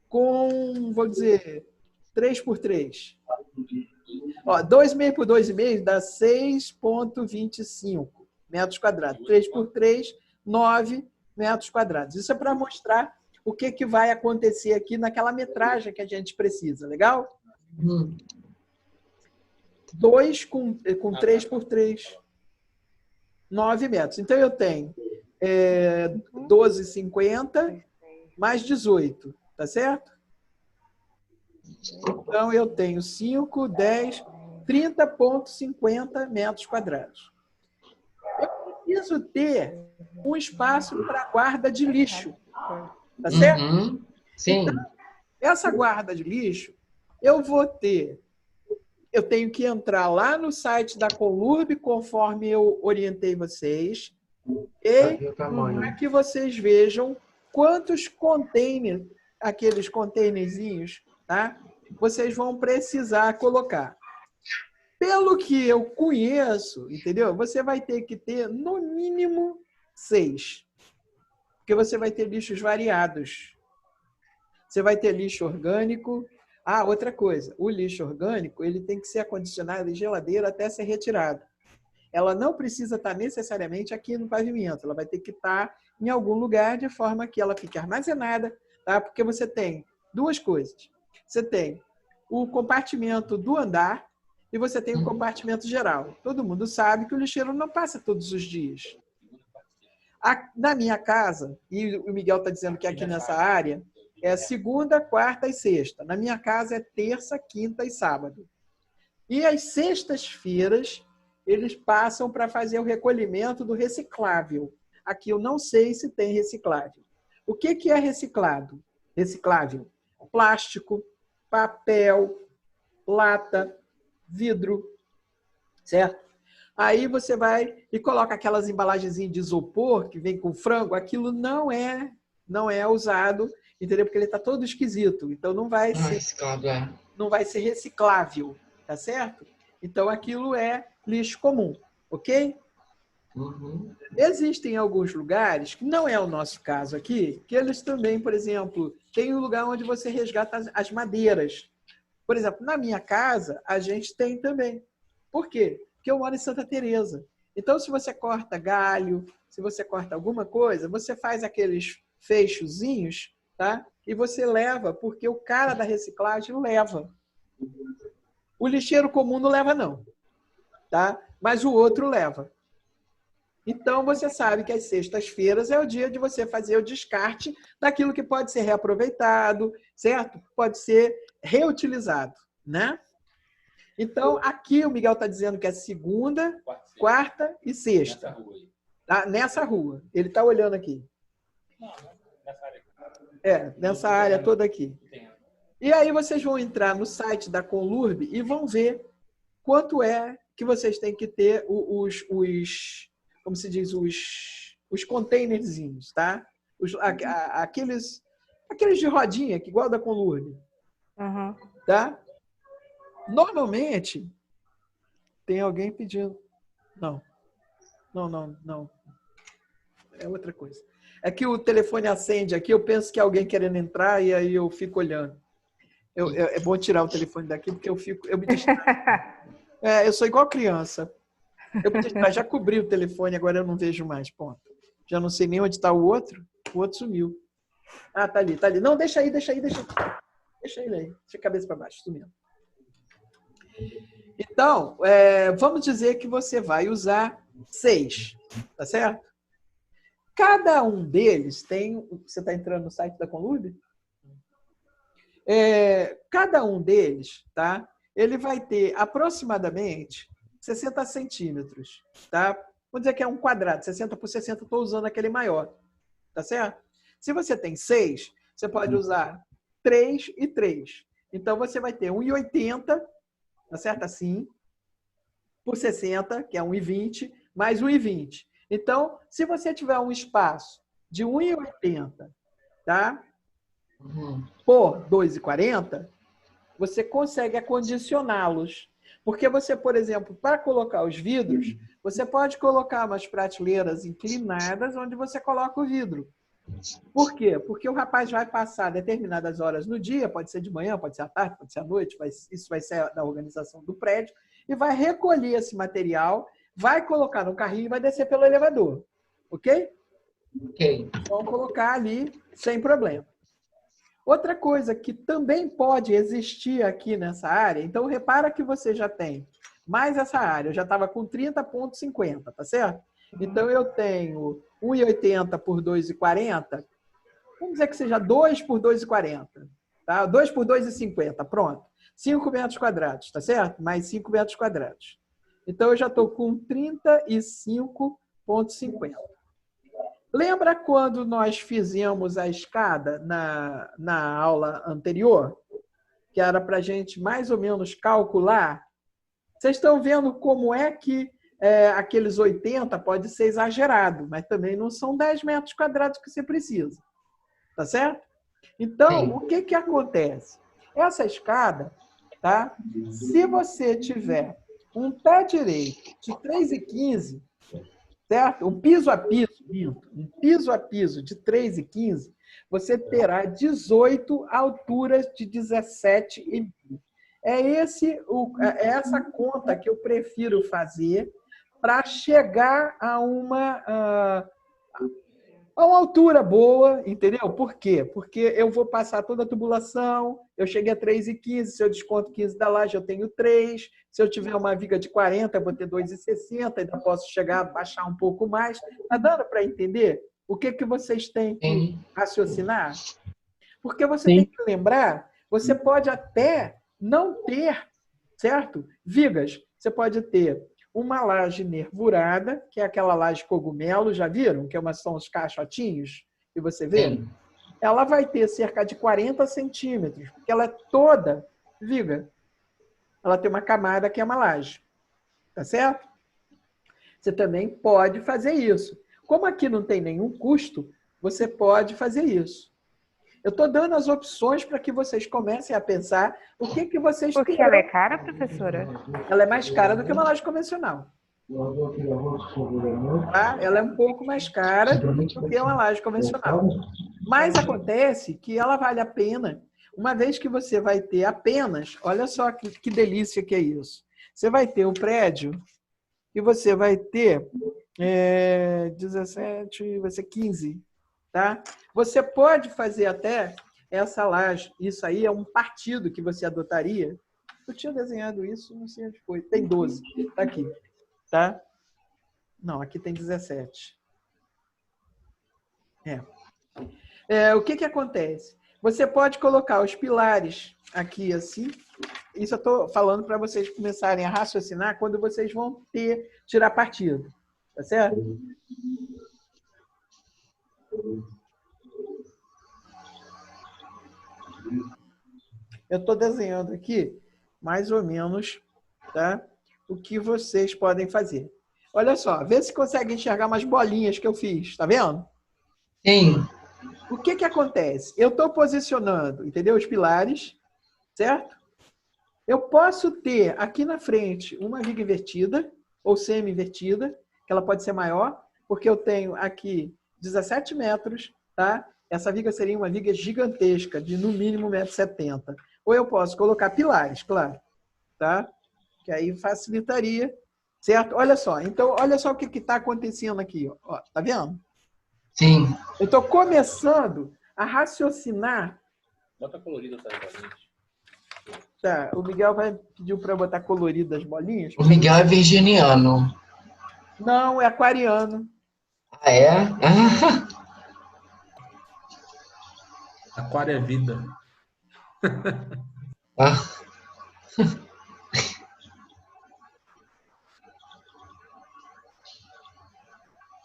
Com, vou dizer, 3 por 3. 2,5 por 2,5 dá 6,25 metros quadrados. 3 por 3, 9 metros quadrados. Isso é para mostrar o que vai acontecer aqui naquela metragem que a gente precisa. Legal? 2 com 3 por 3, 9 metros. Então, eu tenho 12,50 mais 18. Tá certo? Então, eu tenho 5, 10, 30,50 metros quadrados. Eu preciso ter um espaço para guarda de lixo. Tá certo? Sim. Então, essa guarda de lixo, eu tenho que entrar lá no site da Conlurb, conforme eu orientei vocês, e para que vocês vejam quantos containers, aqueles containerzinhos, tá? Vocês vão precisar colocar. Pelo que eu conheço, entendeu? Você vai ter que ter, no mínimo, 6. Porque você vai ter lixos variados. Você vai ter lixo orgânico. Outra coisa. O lixo orgânico, ele tem que ser acondicionado em geladeira até ser retirado. Ela não precisa estar necessariamente aqui no pavimento. Ela vai ter que estar em algum lugar de forma que ela fique armazenada, tá? Porque você tem 2 coisas. Você tem o compartimento do andar e você tem o compartimento geral. Todo mundo sabe que o lixeiro não passa todos os dias. Na minha casa, e o Miguel está dizendo que aqui nessa área, é segunda, quarta e sexta. Na minha casa é terça, quinta e sábado. E às sextas-feiras, eles passam para fazer o recolhimento do reciclável. Aqui eu não sei se tem reciclável. O que é reciclado? Reciclável. Plástico, papel, lata, vidro, certo? Aí você vai e coloca aquelas embalagens de isopor que vem com frango, aquilo não é usado, entendeu? Porque ele está todo esquisito, então não vai ser reciclável, tá certo? Então aquilo é lixo comum, ok? Existem alguns lugares, que não é o nosso caso aqui, que eles também, por exemplo, tem um lugar onde você resgata as madeiras. Por exemplo, na minha casa, a gente tem também. Por quê? Porque eu moro em Santa Teresa. Então, se você corta galho, se você corta alguma coisa, você faz aqueles fechozinhos, tá? E você leva, porque o cara da reciclagem leva. O lixeiro comum não leva, não. Tá? Mas o outro leva. Então, você sabe que as sextas-feiras é o dia de você fazer o descarte daquilo que pode ser reaproveitado, certo? Pode ser reutilizado, né? Então, aqui o Miguel está dizendo que é segunda, quarta e sexta. Tá? Nessa rua. Ele está olhando aqui. Nessa área toda aqui. E aí vocês vão entrar no site da Conlurb e vão ver quanto é que vocês têm que ter como se diz, os containerzinhos, tá? Aqueles de rodinha, que igual da Conlurb. Uhum. Tá? Normalmente, tem alguém pedindo... Não. É outra coisa. É que o telefone acende aqui, eu penso que é alguém querendo entrar e aí eu fico olhando. É bom tirar o telefone daqui porque eu me distraio. Eu sou igual criança. Eu me distraio, já cobri o telefone, agora eu não vejo mais, ponto. Já não sei nem onde está o outro sumiu. Ah, tá ali. Não, deixa aí. Deixa ele aí. Deixa a cabeça para baixo, sumiu. Então, vamos dizer que você vai usar 6, tá certo? Cada um deles tem... Você está entrando no site da Conlurb? Cada um deles, tá? Ele vai ter aproximadamente 60 centímetros, tá? Vamos dizer que é um quadrado, 60 por 60, estou usando aquele maior, tá certo? Se você tem 6, você pode usar 3 e 3. Então, você vai ter 1,80, tá certo? Assim, por 60, que é 1,20, mais 1,20. Então, se você tiver um espaço de 1,80, tá? Por 2,40, você consegue acondicioná-los. Porque você, por exemplo, para colocar os vidros, você pode colocar umas prateleiras inclinadas onde você coloca o vidro. Por quê? Porque o rapaz vai passar determinadas horas no dia, pode ser de manhã, pode ser à tarde, pode ser à noite, isso vai ser da organização do prédio, e vai recolher esse material, vai colocar no carrinho e vai descer pelo elevador. Ok? Ok. Vamos colocar ali sem problema. Outra coisa que também pode existir aqui nessa área, então repara que você já tem mais essa área, eu já estava com 30,50, tá certo? Então eu tenho 1,80 por 2,40, vamos dizer que seja 2 por 2,40, tá? 2 por 2,50, pronto. 5 metros quadrados, tá certo? Mais 5 metros quadrados. Então eu já estou com 35,50. Lembra quando nós fizemos a escada na aula anterior? Que era para a gente mais ou menos calcular. Vocês estão vendo como é que aqueles 80 pode ser exagerado, mas também não são 10 metros quadrados que você precisa. Tá certo? Então, o que acontece? Essa escada, tá? Se você tiver um pé direito de 3,15, certo? Um piso a piso de 3,15, você terá 18 alturas de 17,5. É essa conta que eu prefiro fazer para chegar a uma altura boa, entendeu? Por quê? Porque eu vou passar toda a tubulação, eu cheguei a 3,15, se eu desconto 15 da laje, eu tenho 3. Se eu tiver uma viga de 40, eu vou ter 2,60, ainda posso chegar a baixar um pouco mais. Está dando para entender o que vocês têm que raciocinar? Porque você tem que lembrar, você pode até não ter, certo? Vigas. Você pode ter uma laje nervurada, que é aquela laje cogumelo, já viram? Que são os caixotinhos que você vê? Sim. Ela vai ter cerca de 40 centímetros, porque ela é toda viga. Ela tem uma camada que é uma laje. Tá certo? Você também pode fazer isso. Como aqui não tem nenhum custo, você pode fazer isso. Eu estou dando as opções para que vocês comecem a pensar o que vocês têm. Porque ela é cara, professora? Ela é mais cara do que uma laje convencional. Tá? Ela é um pouco mais cara do que uma laje convencional. Mas acontece que ela vale a pena, uma vez que você vai ter apenas, olha só que delícia que é isso. Você vai ter o prédio e você vai ter 17, vai ser 15, tá? Você pode fazer até essa laje. Isso aí é um partido que você adotaria. Eu tinha desenhado isso, não sei onde foi. Tem 12, tá aqui, tá? Não, aqui tem 17. O que acontece? Você pode colocar os pilares aqui assim. Isso eu estou falando para vocês começarem a raciocinar quando vocês vão tirar partido. Tá certo? Eu estou desenhando aqui mais ou menos, tá? O que vocês podem fazer. Olha só, vê se consegue enxergar umas bolinhas que eu fiz. Tá vendo? Sim. O que acontece? Eu estou posicionando, entendeu? Os pilares, certo? Eu posso ter aqui na frente uma viga invertida ou semi-invertida, que ela pode ser maior, porque eu tenho aqui 17 metros, tá? Essa viga seria uma viga gigantesca, de no mínimo 1,70 m. Ou eu posso colocar pilares, claro, tá? Que aí facilitaria, certo? Olha só, então olha só o que está acontecendo aqui, ó. Tá vendo? Sim. Eu estou começando a raciocinar. Bota colorida, tá? Tá, o Miguel pediu para eu botar coloridas as bolinhas. O Miguel é virginiano. Não, é aquariano. Ah, é? Aquário é vida.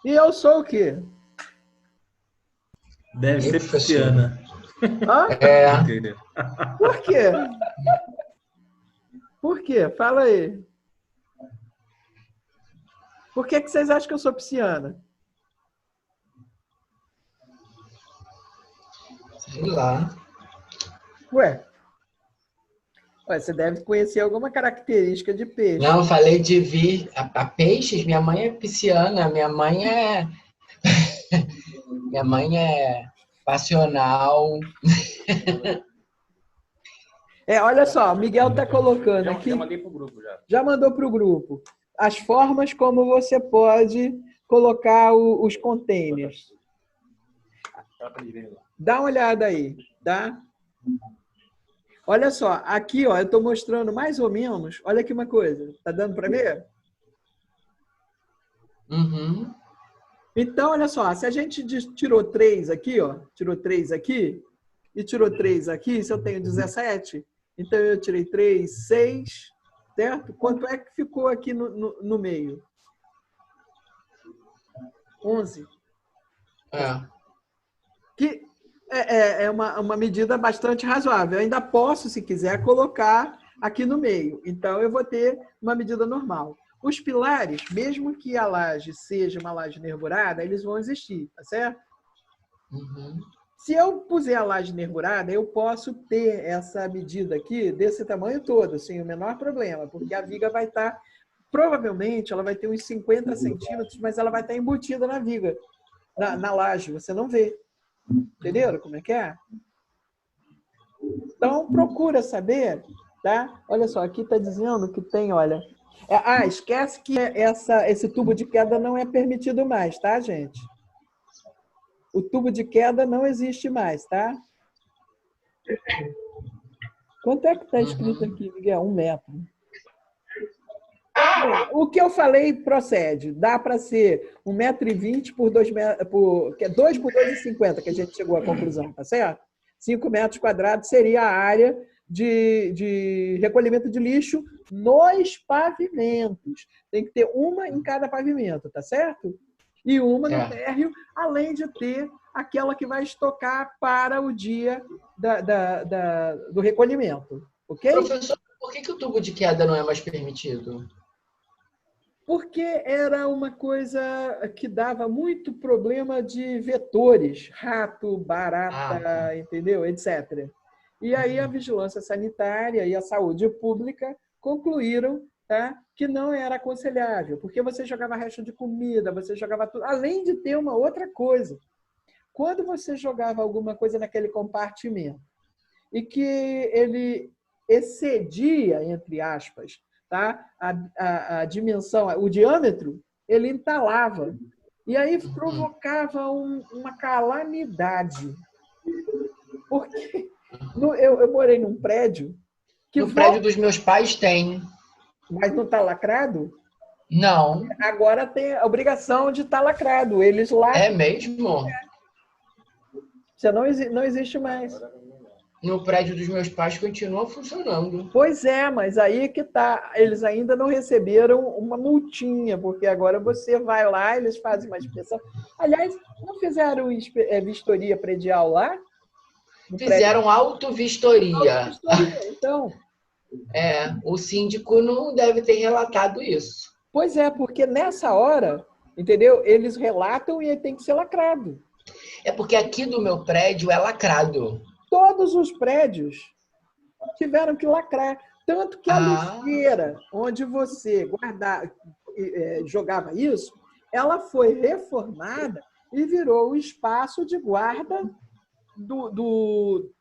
E eu sou o quê? Deve ser pisciana. Hã? Por quê? Por quê? Fala aí. Por que vocês acham que eu sou pisciana? Sei lá. Ué, você deve conhecer alguma característica de peixe. Não, eu falei de vir a peixes. Minha mãe é pisciana. Minha mãe é... Minha mãe é passional. Olha só, o Miguel está colocando aqui. Já mandei pro grupo, já. Já mandou para o grupo. As formas como você pode colocar os containers. Dá uma olhada aí, tá? Olha só, aqui ó, eu estou mostrando mais ou menos. Olha aqui uma coisa. Tá dando para ver? Uhum. Então, olha só, se a gente tirou 3 aqui, ó, tirou 3 aqui e tirou 3 aqui, se eu tenho 17, então eu tirei 3, 6, certo? Quanto é que ficou aqui no meio? 11. Que é uma medida bastante razoável. Eu ainda posso, se quiser, colocar aqui no meio. Então, eu vou ter uma medida normal. Os pilares, mesmo que a laje seja uma laje nervurada, eles vão existir, tá certo? Uhum. Se eu puser a laje nervurada, eu posso ter essa medida aqui desse tamanho todo, sem o menor problema, porque a viga vai estar, provavelmente, ela vai ter uns 50 centímetros, mas ela vai estar embutida na viga, na laje, você não vê. Entenderam como é que é? Então, procura saber, tá? Olha só, aqui está dizendo que tem, olha... esquece que esse tubo de queda não é permitido mais, tá, gente? O tubo de queda não existe mais, tá? Quanto é que está escrito aqui, Miguel? 1 metro. O que eu falei procede. Dá para ser 1,20 m por 2 metros, que é 2 por 2,50, que a gente chegou à conclusão, tá certo? 5 metros quadrados seria a área de recolhimento de lixo nos pavimentos. Tem que ter uma em cada pavimento, tá certo? E uma no térreo, além de ter aquela que vai estocar para o dia do recolhimento. Ok? Professor, por que o tubo de queda não é mais permitido? Porque era uma coisa que dava muito problema de vetores, rato, barata, entendeu? Etc. E aí a vigilância sanitária e a saúde pública concluíram, tá, que não era aconselhável, porque você jogava resto de comida, você jogava tudo, além de ter uma outra coisa. Quando você jogava alguma coisa naquele compartimento e que ele excedia, entre aspas, tá? A dimensão, o diâmetro, ele entalava. E aí provocava uma calamidade. Porque eu morei num prédio que No prédio dos meus pais tem. mas não está lacrado? Não. Agora tem a obrigação de estar lacrado. Eles lá. É mesmo? Você não existe mais. No prédio dos meus pais continua funcionando. Pois é, mas aí que tá. Eles ainda não receberam uma multinha, porque agora você vai lá, eles fazem uma inspeção. Aliás, não fizeram vistoria predial lá? Fizeram auto-vistoria. Então. O síndico não deve ter relatado isso. Pois é, porque nessa hora, entendeu? Eles relatam e ele tem que ser lacrado. É porque aqui do meu prédio é lacrado. Todos os prédios tiveram que lacrar. Tanto que a lixeira onde você jogava isso, ela foi reformada e virou o espaço de guarda do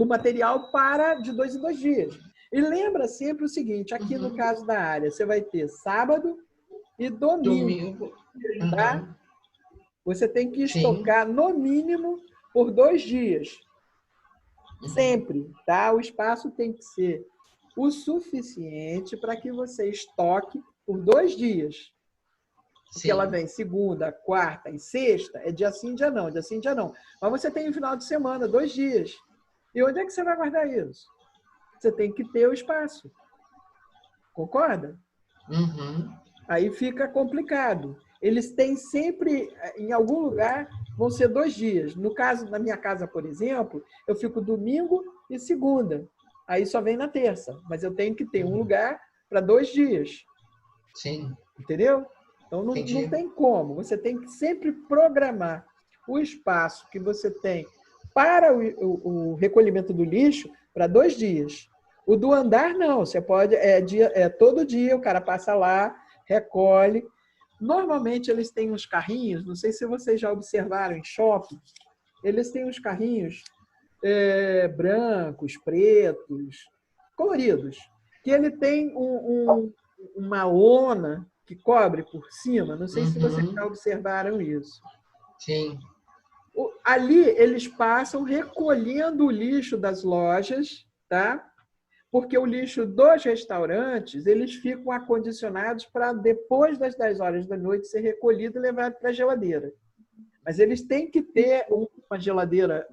material para de 2 em 2 dias. E lembra sempre o seguinte, aqui no caso da área, você vai ter sábado e domingo. Tá? Você tem que estocar no mínimo por 2 dias. Sempre, tá? O espaço tem que ser o suficiente para que você estoque por 2 dias. Porque ela vem segunda, quarta e sexta, é dia sim, dia não, dia sim, dia não. Mas você tem no final de semana, 2 dias. E onde é que você vai guardar isso? Você tem que ter o espaço. Concorda? Aí fica complicado. Eles têm sempre, em algum lugar, vão ser 2 dias. No caso, na minha casa, por exemplo, eu fico domingo e segunda. Aí só vem na terça. Mas eu tenho que ter um lugar para 2 dias. Sim. Entendeu? Então, não tem como. Você tem que sempre programar o espaço que você tem para o recolhimento do lixo para 2 dias. O do andar, não. Você pode... todo dia o cara passa lá, recolhe. Normalmente, eles têm uns carrinhos, não sei se vocês já observaram em shopping, eles têm uns carrinhos brancos, pretos, coloridos, que ele tem uma lona que cobre por cima. Não sei se vocês já observaram isso. Sim. Ali, eles passam recolhendo o lixo das lojas, tá? Porque o lixo dos restaurantes, eles ficam acondicionados para depois das 10 horas da noite ser recolhido e levado para a geladeira. Mas eles têm que ter uma geladeira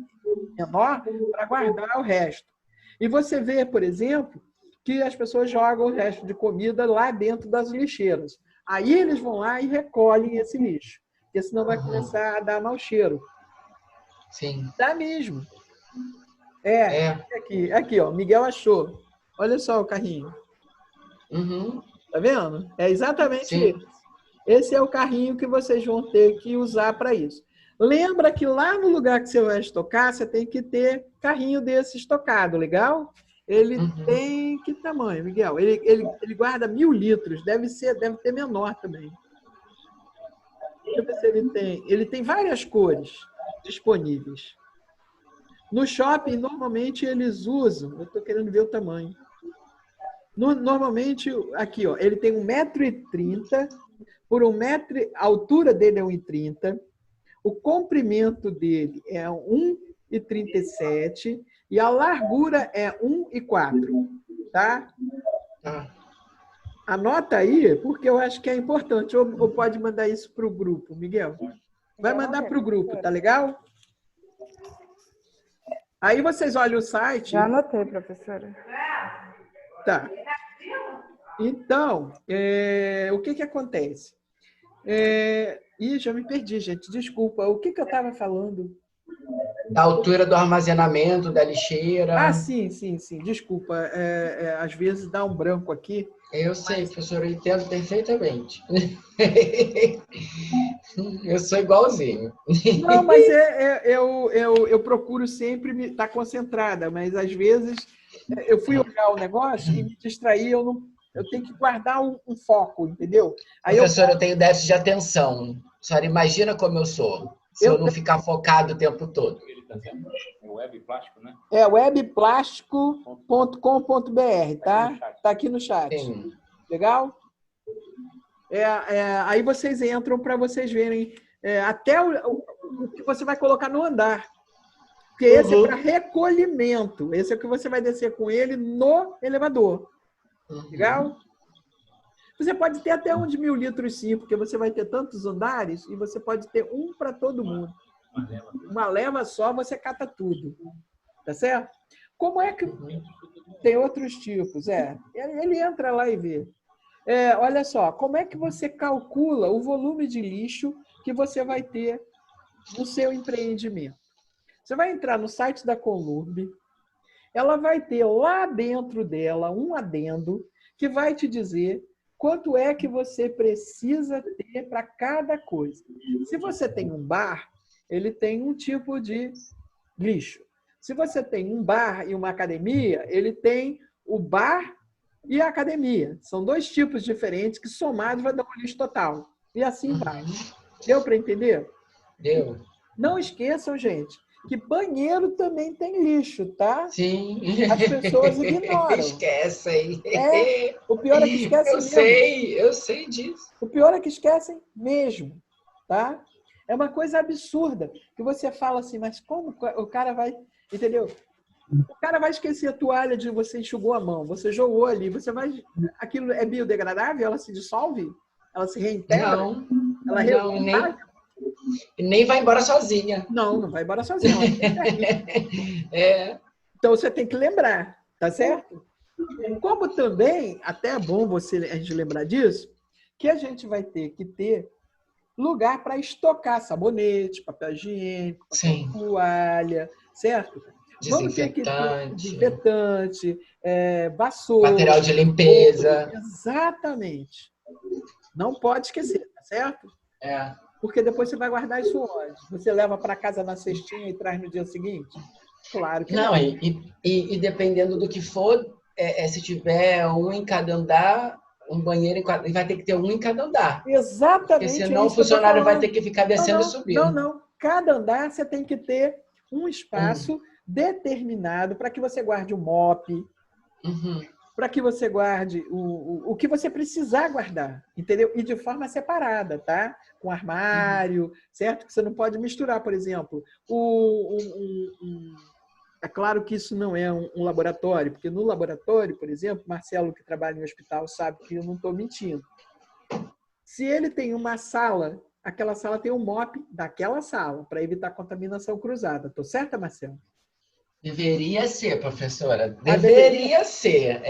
menor para guardar o resto. E você vê, por exemplo, que as pessoas jogam o resto de comida lá dentro das lixeiras. Aí eles vão lá e recolhem esse lixo, porque senão vai começar a dar mau cheiro. Sim. Dá mesmo. Aqui, ó, Miguel achou. Olha só o carrinho. Tá vendo? É exatamente isso. Esse é o carrinho que vocês vão ter que usar para isso. Lembra que lá no lugar que você vai estocar, você tem que ter carrinho desse estocado, legal? Ele tem... Que tamanho, Miguel? Ele guarda 1000 litros. Deve ter menor também. Deixa eu ver se ele tem... Ele tem várias cores disponíveis. No shopping, normalmente, eles usam... Eu estou querendo ver o tamanho. Normalmente, aqui, ó, ele tem 1,30 m, por 1 metro, a altura dele é 1,30 m, o comprimento dele é 1,37 m e a largura é 1,4 m, tá? Anota aí, porque eu acho que é importante. Ou pode mandar isso para o grupo, Miguel? Vai mandar para o grupo, tá legal? Aí vocês olham o site... Já anotei, professora. Tá. Então, o que acontece? Já me perdi, gente. Desculpa. O que eu estava falando? Da altura do armazenamento, da lixeira. Sim. Desculpa. Às vezes dá um branco aqui. Eu sei, professor, eu entendo perfeitamente. Eu sou igualzinho. Não, mas eu procuro sempre estar concentrada, mas às vezes eu fui olhar o negócio e me distraí, eu tenho que guardar um foco, entendeu? Professor, eu tenho déficit de atenção. A senhora imagina como eu sou. Se eu não ficar focado o tempo todo. É web plástico, né? É webplástico.com.br, tá? Tá aqui no chat. Sim. Legal? Aí vocês entram para vocês verem até o que você vai colocar no andar. Porque esse é para recolhimento. Esse é o que você vai descer com ele no elevador. Legal? Você pode ter até um de 1.000 litros, sim, porque você vai ter tantos andares e você pode ter um para todo mundo. Uma leva só, você cata tudo. Tá certo? Como é que... Tem outros tipos, Ele entra lá e vê. Olha só, como é que você calcula o volume de lixo que você vai ter no seu empreendimento? Você vai entrar no site da Conlurb, ela vai ter lá dentro dela um adendo que vai te dizer quanto é que você precisa ter para cada coisa. Se você tem um bar, ele tem um tipo de lixo. Se você tem um bar e uma academia, ele tem o bar e a academia. São 2 tipos diferentes que somados vai dar um lixo total. E assim vai. Deu para entender? Deu. Não esqueçam, gente, que banheiro também tem lixo, tá? Sim. As pessoas ignoram. Esquecem. O pior é que esquecem mesmo. Eu sei disso. O pior é que esquecem mesmo, tá? É uma coisa absurda que você fala assim, mas como o cara vai, entendeu? O cara vai esquecer a toalha de você enxugou a mão, você jogou ali, você vai, aquilo é biodegradável, ela se dissolve, ela se reintegra, ela nem vai embora sozinha. Não vai embora sozinha. Então você tem que lembrar, tá certo? Como também, até é bom a gente lembrar disso, que a gente vai ter que ter lugar para estocar sabonete, papel higiênico, papel toalha, certo? Vamos ter que ter desinfetante, vassoura. Material de limpeza. Exatamente. Não pode esquecer, tá certo? Porque depois você vai guardar isso onde? Você leva para casa na cestinha e traz no dia seguinte? Claro que não. E dependendo do que for, se tiver um em cada andar, um banheiro vai ter que ter um em cada andar. Exatamente. Porque senão o funcionário vai ter que ficar descendo e subindo. Não. Cada andar você tem que ter um espaço determinado para que você guarde o mop, para que você guarde o que você precisar guardar, entendeu? E de forma separada, tá? Com armário, certo? Que você não pode misturar, por exemplo, é claro que isso não é um laboratório, porque no laboratório, por exemplo, Marcelo, que trabalha em hospital, sabe que eu não estou mentindo. Se ele tem uma sala, aquela sala tem um mop daquela sala, para evitar contaminação cruzada. Estou certa, Marcelo? Deveria ser, professora. Deveria ser,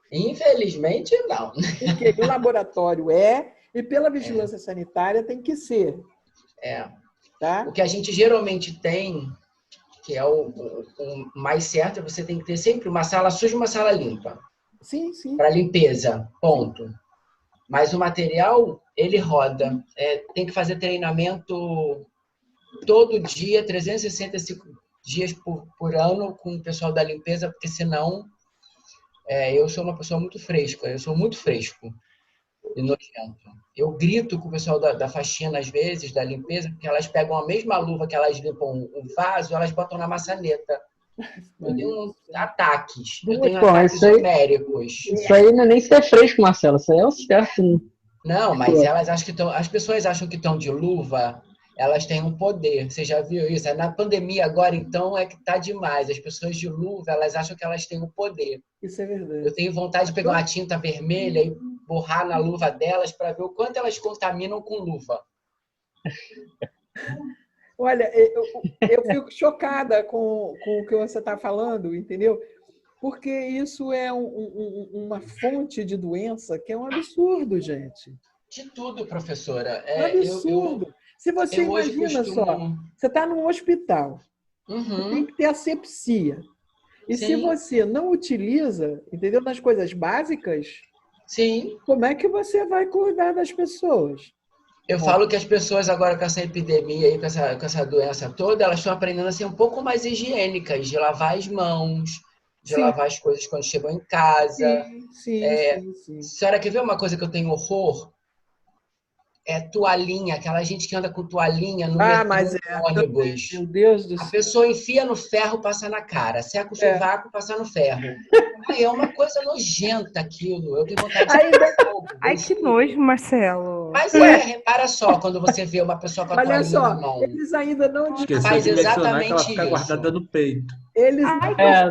Infelizmente, não. Porque no laboratório e pela vigilância sanitária tem que ser. Tá? O que a gente geralmente tem, que é o mais certo, você tem que ter sempre uma sala suja e uma sala limpa. Sim. Para limpeza, ponto. Mas o material, ele roda. Tem que fazer treinamento todo dia, 365 dias por ano com o pessoal da limpeza, porque senão eu sou uma pessoa muito fresca, eu sou muito fresco e nojento. Eu grito com o pessoal da faxina, às vezes, da limpeza, porque elas pegam a mesma luva que elas limpam o vaso, elas botam na maçaneta. Eu tenho ataques. Eu tenho ataques homéricos. Isso aí não é nem ser fresco, Marcelo. Isso aí é o certo. Não, mas elas acham que as pessoas acham que estão de luva, elas têm um poder. Você já viu isso? Na pandemia agora, então, é que tá demais. As pessoas de luva, elas acham que elas têm um poder. Isso é verdade. Eu tenho vontade de pegar uma tinta vermelha e borrar na luva delas para ver o quanto elas contaminam com luva. Olha, eu fico chocada com o que você está falando, entendeu? Porque isso é uma fonte de doença que é um absurdo, gente. De tudo, professora. É um absurdo. Se você imagina só, você está num hospital, tem que ter asepsia. E se você não utiliza, entendeu, nas coisas básicas, como é que você vai cuidar das pessoas? Eu falo que as pessoas agora com essa epidemia e com essa doença toda, elas estão aprendendo a ser um pouco mais higiênicas, de lavar as mãos, de lavar as coisas quando chegam em casa. Sim. A senhora quer ver uma coisa que eu tenho horror? toalhinha, aquela gente que anda com toalhinha no mas ônibus. Meu Deus do A céu. pessoa enfia no ferro, passa na cara. Seca o sovaco, passa no ferro. Ai, é uma coisa nojenta aquilo. Eu tenho vontade de pegar fogo. Ai, que nojo, Marcelo. Mas repara só, quando você vê uma pessoa com a Olha toalhinha só, na mão. eles ainda não Esqueceu Faz de mencionar que ela exatamente fica isso. guardada no peito. Eles,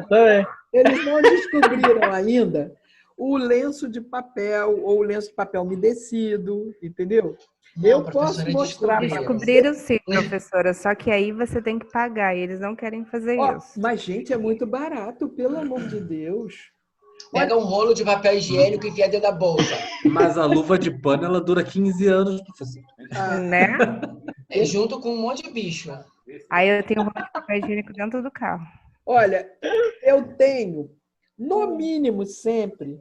também. eles não descobriram ainda o lenço de papel ou o lenço de papel umedecido, entendeu? Não, Eu posso professora, mostrar para Descobriram sim, professora, só que aí você tem que pagar e eles não querem fazer isso. Mas, gente, é muito barato, pelo amor de Deus. Pega um rolo de papel higiênico e enfia dentro da bolsa. Mas a luva de pano, ela dura 15 anos, professor. Né? Junto com um monte de bicho. Aí eu tenho um rolo de papel higiênico dentro do carro. Olha, eu tenho, no mínimo, sempre.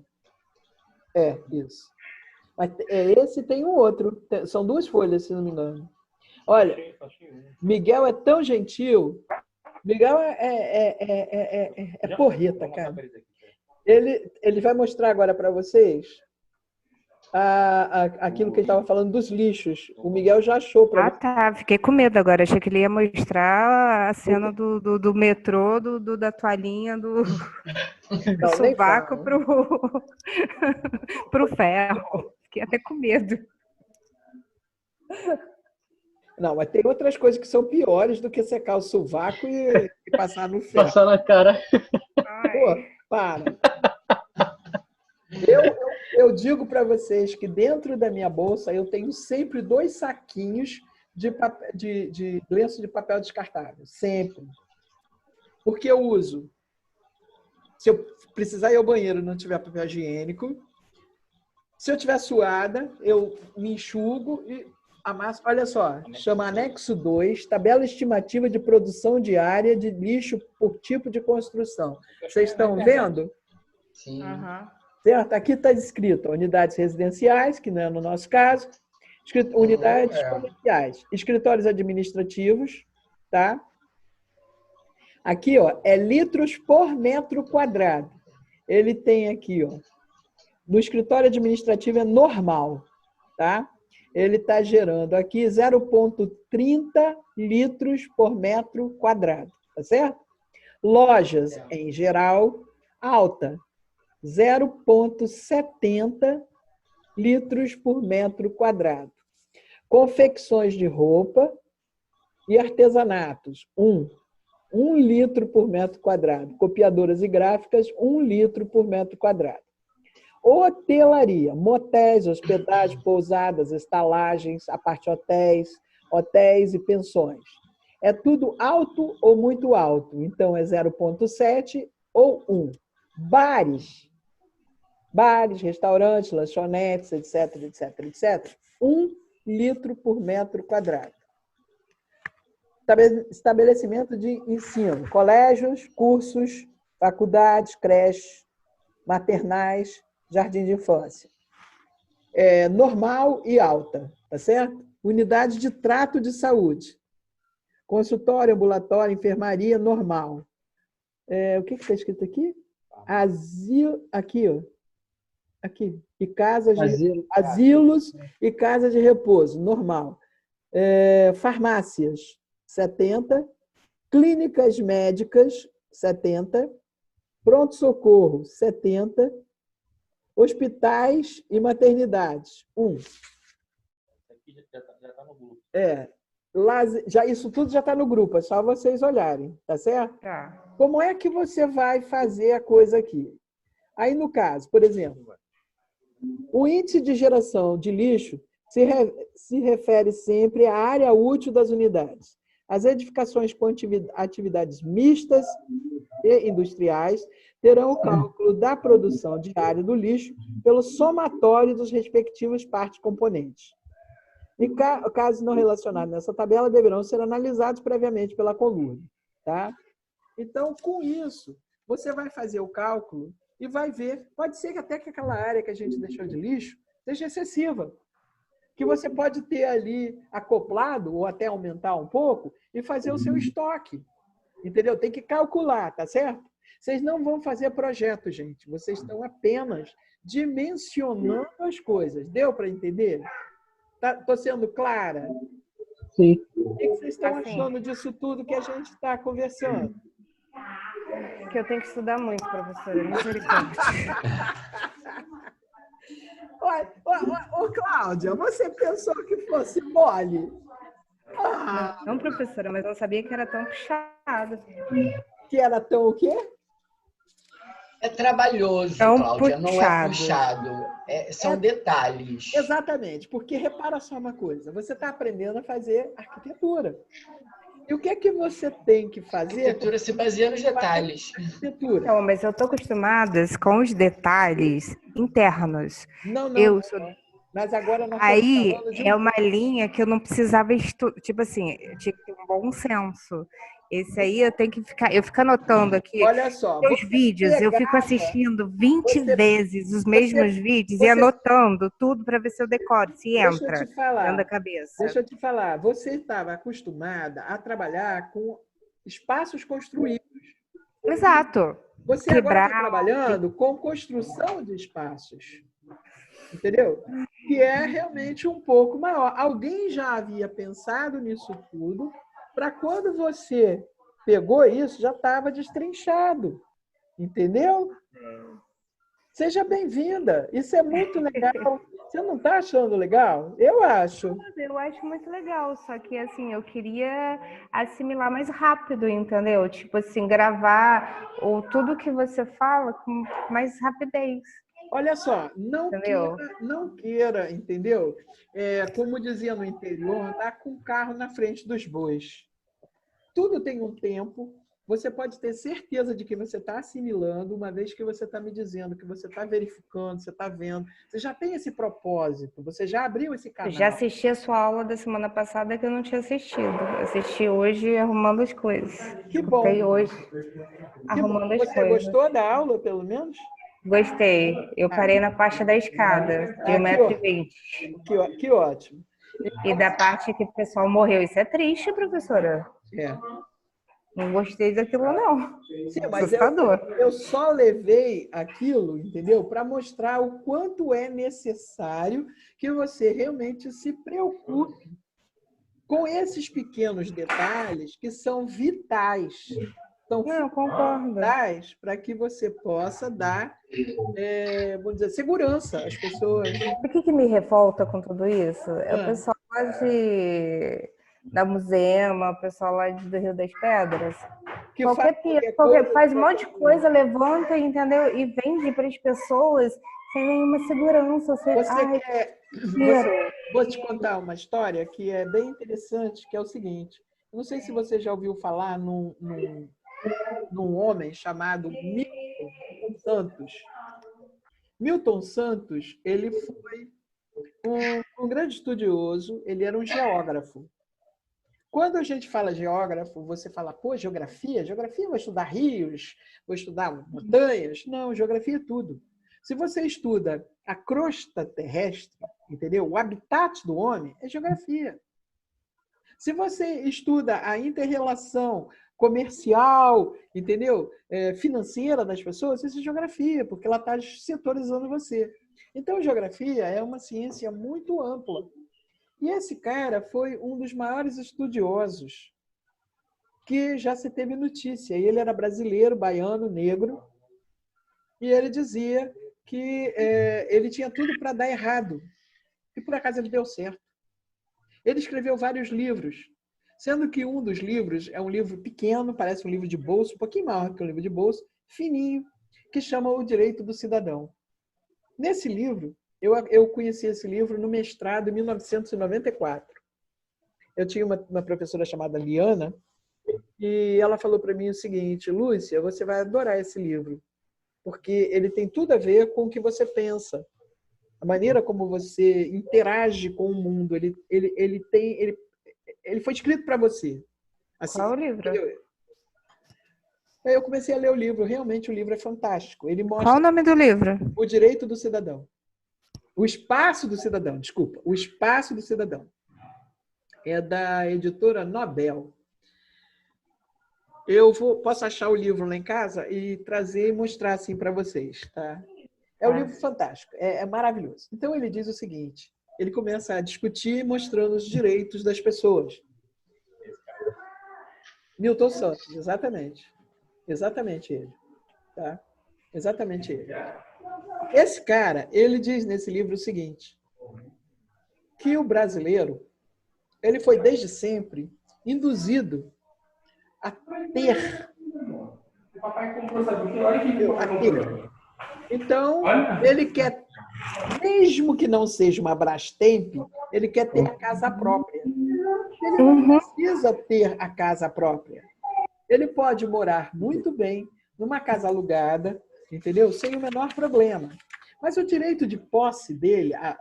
Isso. Mas esse tem um outro. São 2 folhas, se não me engano. Olha, Miguel é tão gentil. Miguel é porreta, cara. Ele vai mostrar agora para vocês aquilo que ele estava falando dos lixos. O Miguel já achou para vocês. Tá. Fiquei com medo agora. Achei que ele ia mostrar a cena do metrô, da toalhinha, do sovaco pro ferro. Fiquei até com medo. Não, mas tem outras coisas que são piores do que secar o sovaco e passar no ferro. Passar na cara. Pô, para. Eu digo para vocês que dentro da minha bolsa eu tenho sempre 2 saquinhos de lenço de papel descartável. Sempre. Porque eu uso. Se eu precisar ir ao banheiro e não tiver papel higiênico, se eu tiver suada, eu me enxugo e amasso. Olha só, chama anexo 2, tabela estimativa de produção diária de lixo por tipo de construção. Vocês estão vendo? Sim. Certo? Aqui está escrito unidades residenciais, que não é no nosso caso, unidades comerciais, escritórios administrativos, tá? Aqui, ó, é litros por metro quadrado. Ele tem aqui, ó, no escritório administrativo é normal, tá? Ele está gerando aqui 0,30 litros por metro quadrado, tá certo? Lojas, em geral, alta, 0,70 litros por metro quadrado. Confecções de roupa e artesanatos, 1 litro por metro quadrado. Copiadoras e gráficas, 1 litro por metro quadrado. Hotelaria, motéis, hospedagem, pousadas, estalagens, a parte hotéis e pensões. É tudo alto ou muito alto, então é 0,7 ou 1. Bares, restaurantes, lanchonetes, etc. 1 litro por metro quadrado. Estabelecimento de ensino, colégios, cursos, faculdades, creches, maternais, jardim de infância. Normal e alta, tá certo? Unidade de trato de saúde. Consultório, ambulatório, enfermaria, normal. O que está escrito aqui? Asilo, aqui, ó. Aqui. E casas de asilos e casas de repouso, normal. Farmácias, 70. Clínicas médicas, 70. Pronto-socorro, 70. Hospitais e maternidades, 1. Aqui já está no grupo. Isso tudo já está no grupo, é só vocês olharem, tá certo? Tá. Como é que você vai fazer a coisa aqui? Aí, no caso, por exemplo, o índice de geração de lixo se refere sempre à área útil das unidades. As edificações com atividades mistas e industriais terão o cálculo da produção diária do lixo pelo somatório dos respectivos partes componentes. E casos não relacionados nessa tabela deverão ser analisados previamente pela Colurb, tá? Então, com isso, você vai fazer o cálculo e vai ver. Pode ser que até que aquela área que a gente deixou de lixo seja excessiva. Que você pode ter ali acoplado ou até aumentar um pouco e fazer o seu estoque. Entendeu? Tem que calcular, tá certo? Vocês não vão fazer projeto, gente. Vocês estão apenas dimensionando as coisas. Deu para entender? Tô sendo clara? Sim. O que vocês estão Assim. achando disso tudo que a gente está conversando? Que eu tenho que estudar muito, professora. Misericórdia. Ô, Cláudia, você pensou que fosse mole? Não, professora, mas não sabia que era tão puxado. Que era tão o quê? É trabalhoso, Tão Cláudia, não é puxado. puxado. São detalhes. Exatamente, porque repara só uma coisa, você está aprendendo a fazer arquitetura. E o que é que você tem que A fazer? arquitetura se baseia nos detalhes. Arquitetura. Não, mas eu tô acostumada com os detalhes internos. Não. Eu sou... Mas agora nós estamos Aí falando de é uma linha que eu não precisava estudar. Tipo assim, eu tinha que ter um bom senso. Esse aí eu tenho que ficar. Eu fico anotando aqui. Olha só, Meus você vídeos, eu fico pegava- assistindo 20 você- vezes os mesmos vídeos e você- anotando tudo para ver se eu decoro, se Deixa eu entra te dentro falar. da cabeça. Deixa eu te falar. Você estava acostumada a trabalhar com espaços construídos. Exato. Você agora está Quebrar. trabalhando com construção de espaços. Entendeu? Que é realmente um pouco maior. Alguém já havia pensado nisso tudo, para quando você pegou isso, já estava destrinchado. Entendeu? Seja bem-vinda. Isso é muito legal. Você não está achando legal? Eu acho. Eu acho muito legal, só que assim, eu queria assimilar mais rápido, entendeu? Tipo assim, gravar ou tudo que você fala com mais rapidez. Olha só, Entendeu? não queira, entendeu? Como dizia no interior, andar com o carro na frente dos bois. Tudo tem um tempo. Você pode ter certeza de que você está assimilando, uma vez que você está me dizendo, que você está verificando, você está vendo. Você já tem esse propósito, você já abriu esse Eu canal. já assisti a sua aula da semana passada que eu não tinha assistido. Assisti hoje arrumando as coisas. Que bom. Escutei hoje Que bom. arrumando as Você coisas. gostou da aula, pelo menos? Gostei. Eu parei na parte da escada, de Ah, 1,20 m. Que ótimo. E da parte que o pessoal morreu. Isso é triste, professora. É. Não gostei daquilo, não. Sim, mas Assustador. eu só levei aquilo, entendeu? Para mostrar o quanto é necessário que você realmente se preocupe com esses pequenos detalhes que são vitais. São Não, concordo. vitais para que você possa dar, vamos dizer, segurança às pessoas. O que me revolta com tudo isso? É o pessoal lá da Musema, o pessoal lá do Rio das Pedras. Que Qualquer coisa, faz um monte de coisa, levanta, entendeu? E vende para as pessoas sem nenhuma segurança. Vou te contar uma história que é bem interessante, que é o seguinte. Eu não sei se você já ouviu falar num homem chamado Milton Santos. Milton Santos, ele foi um grande estudioso, ele era um geógrafo. Quando a gente fala geógrafo, você fala, pô, geografia? Geografia, vou estudar rios, vou estudar montanhas. Não, geografia é tudo. Se você estuda a crosta terrestre, entendeu? O habitat do homem é geografia. Se você estuda a inter-relação comercial, entendeu? Financeira das pessoas, isso é geografia, porque ela está setorizando você. Então, geografia é uma ciência muito ampla. E esse cara foi um dos maiores estudiosos que já se teve notícia. Ele era brasileiro, baiano, negro, e ele dizia que ele tinha tudo para dar errado. E por acaso ele deu certo. Ele escreveu vários livros, sendo que um dos livros é um livro pequeno, parece um livro de bolso, um pouquinho maior que um livro de bolso, fininho, que chama O Direito do Cidadão. Nesse livro, eu conheci esse livro no mestrado em 1994. Eu tinha uma professora chamada Liana, e ela falou para mim o seguinte, Lúcia, você vai adorar esse livro, porque ele tem tudo a ver com o que você pensa. A maneira como você interage com o mundo, ele foi escrito para você. Assim, qual o livro? Eu comecei a ler o livro. Realmente, o livro é fantástico. Ele mostra Qual o nome do livro? O Direito do Cidadão. O Espaço do Cidadão, desculpa. O Espaço do Cidadão. É da editora Nobel. Posso achar o livro lá em casa e trazer e mostrar assim para vocês, tá? É um livro fantástico, é maravilhoso. Então, ele diz o seguinte, ele começa a discutir mostrando os direitos das pessoas. Milton Santos, exatamente. Exatamente ele. Tá? Exatamente ele. Esse cara, ele diz nesse livro o seguinte, que o brasileiro, ele foi desde sempre induzido a ter. Então, ele quer, mesmo que não seja uma Brastemp, ele quer ter a casa própria. Ele não precisa ter a casa própria. Ele pode morar muito bem numa casa alugada, entendeu? Sem o menor problema. Mas o direito de posse dele, a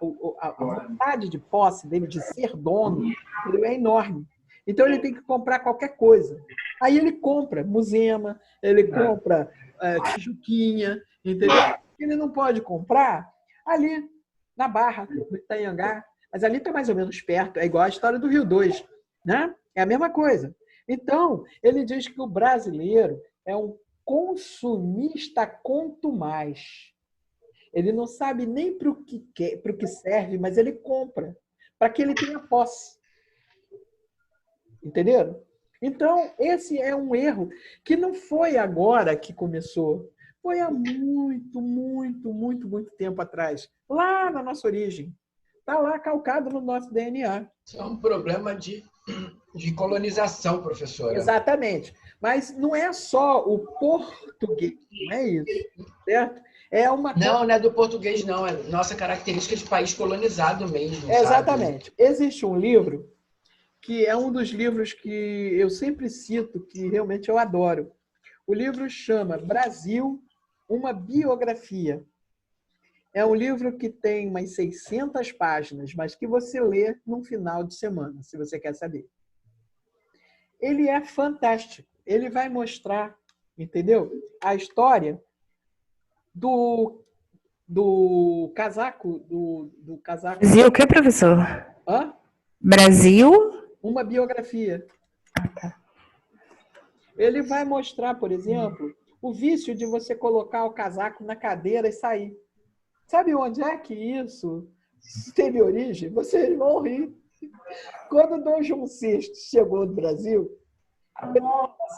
vontade de posse dele, de ser dono, ele é enorme. Então, ele tem que comprar qualquer coisa. Aí ele compra Muzema, ele compra Tijuquinha, entendeu? Ele não pode comprar ali, na Barra, no Itanhangá. Mas ali está mais ou menos perto. É igual a história do Rio 2, né? É a mesma coisa. Então, ele diz que o brasileiro é um consumista quanto mais. Ele não sabe nem para o que serve, mas ele compra, para que ele tenha posse. Entenderam? Então, esse é um erro que não foi agora que começou. Foi há muito tempo atrás. Lá na nossa origem. Está lá calcado no nosso DNA. Isso é um problema de colonização, professora. Exatamente. Mas não é só o português, não é isso. Certo? É uma... Não é do português, não. É nossa característica de país colonizado mesmo. Exatamente. Sabe? Existe um livro que é um dos livros que eu sempre cito, que realmente eu adoro. O livro chama Brasil, uma biografia. É um livro que tem umas 600 páginas, mas que você lê num final de semana, se você quer saber. Ele é fantástico. Ele vai mostrar, entendeu? A história do casaco, do casaco. Brasil o que, professor? Hã? Brasil? Uma biografia. Ele vai mostrar, por exemplo, o vício de você colocar o casaco na cadeira e sair. Sabe onde é que isso teve origem? Vocês vão rir. Quando Dom João VI chegou no Brasil,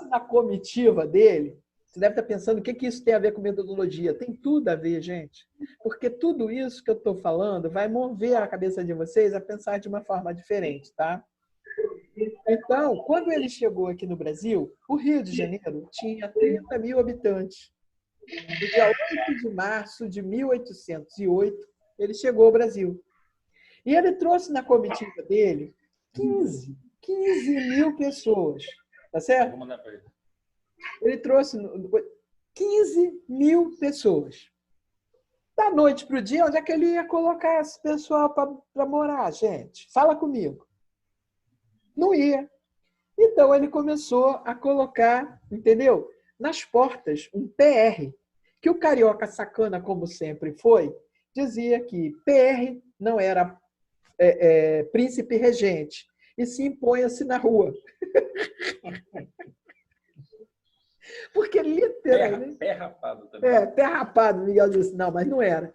na comitiva dele, você deve estar pensando o que isso tem a ver com metodologia. Tem tudo a ver, gente. Porque tudo isso que eu estou falando vai mover a cabeça de vocês a pensar de uma forma diferente, tá? Então, quando ele chegou aqui no Brasil, o Rio de Janeiro tinha 30 mil habitantes. No dia 8 de março de 1808, ele chegou ao Brasil. E ele trouxe na comitiva dele 15 mil pessoas. Tá certo? Ele trouxe 15 mil pessoas. Da noite para o dia, onde é que ele ia colocar esse pessoal para morar, gente? Fala comigo. Não ia. Então, ele começou a colocar, entendeu? Nas portas, um PR, que o carioca sacana, como sempre foi, dizia que PR não era príncipe regente, e se imponha-se na rua. Porque literalmente... Pé rapado também. Pé rapado, Miguel disse. Não, mas não era.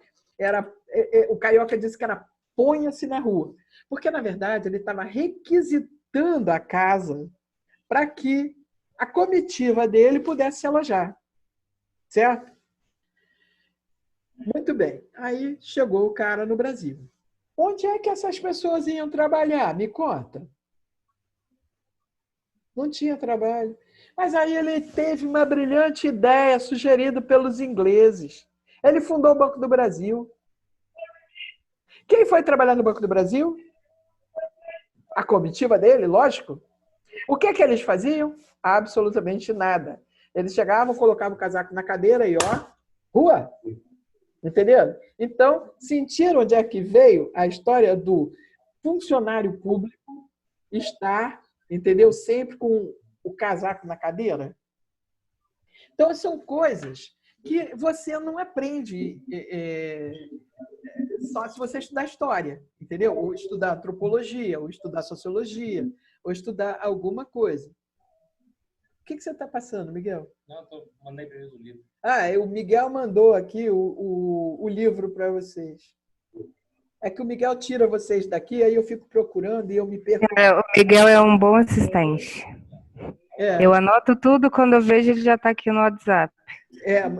O carioca disse que era ponha-se na rua. Porque, na verdade, ele estava requisitando a casa para que a comitiva dele pudesse se alojar. Certo? Muito bem. Aí chegou o cara no Brasil. Onde é que essas pessoas iam trabalhar? Me conta. Não tinha trabalho. Mas aí ele teve uma brilhante ideia sugerida pelos ingleses. Ele fundou o Banco do Brasil. Quem foi trabalhar no Banco do Brasil? A comitiva dele, lógico. O que eles faziam? Absolutamente nada. Eles chegavam, colocavam o casaco na cadeira e rua. Entenderam? Então, sentiram onde é que veio a história do funcionário público estar, entendeu? Sempre com o casaco na cadeira. Então, são coisas que você não aprende só se você estudar história, entendeu? Ou estudar antropologia, ou estudar sociologia, ou estudar alguma coisa. O que você está passando, Miguel? Não, mandei para eles o livro. O Miguel mandou aqui o livro para vocês. É que o Miguel tira vocês daqui, aí eu fico procurando e eu me perco. O Miguel é um bom assistente. Eu anoto tudo, quando eu vejo ele já está aqui no WhatsApp.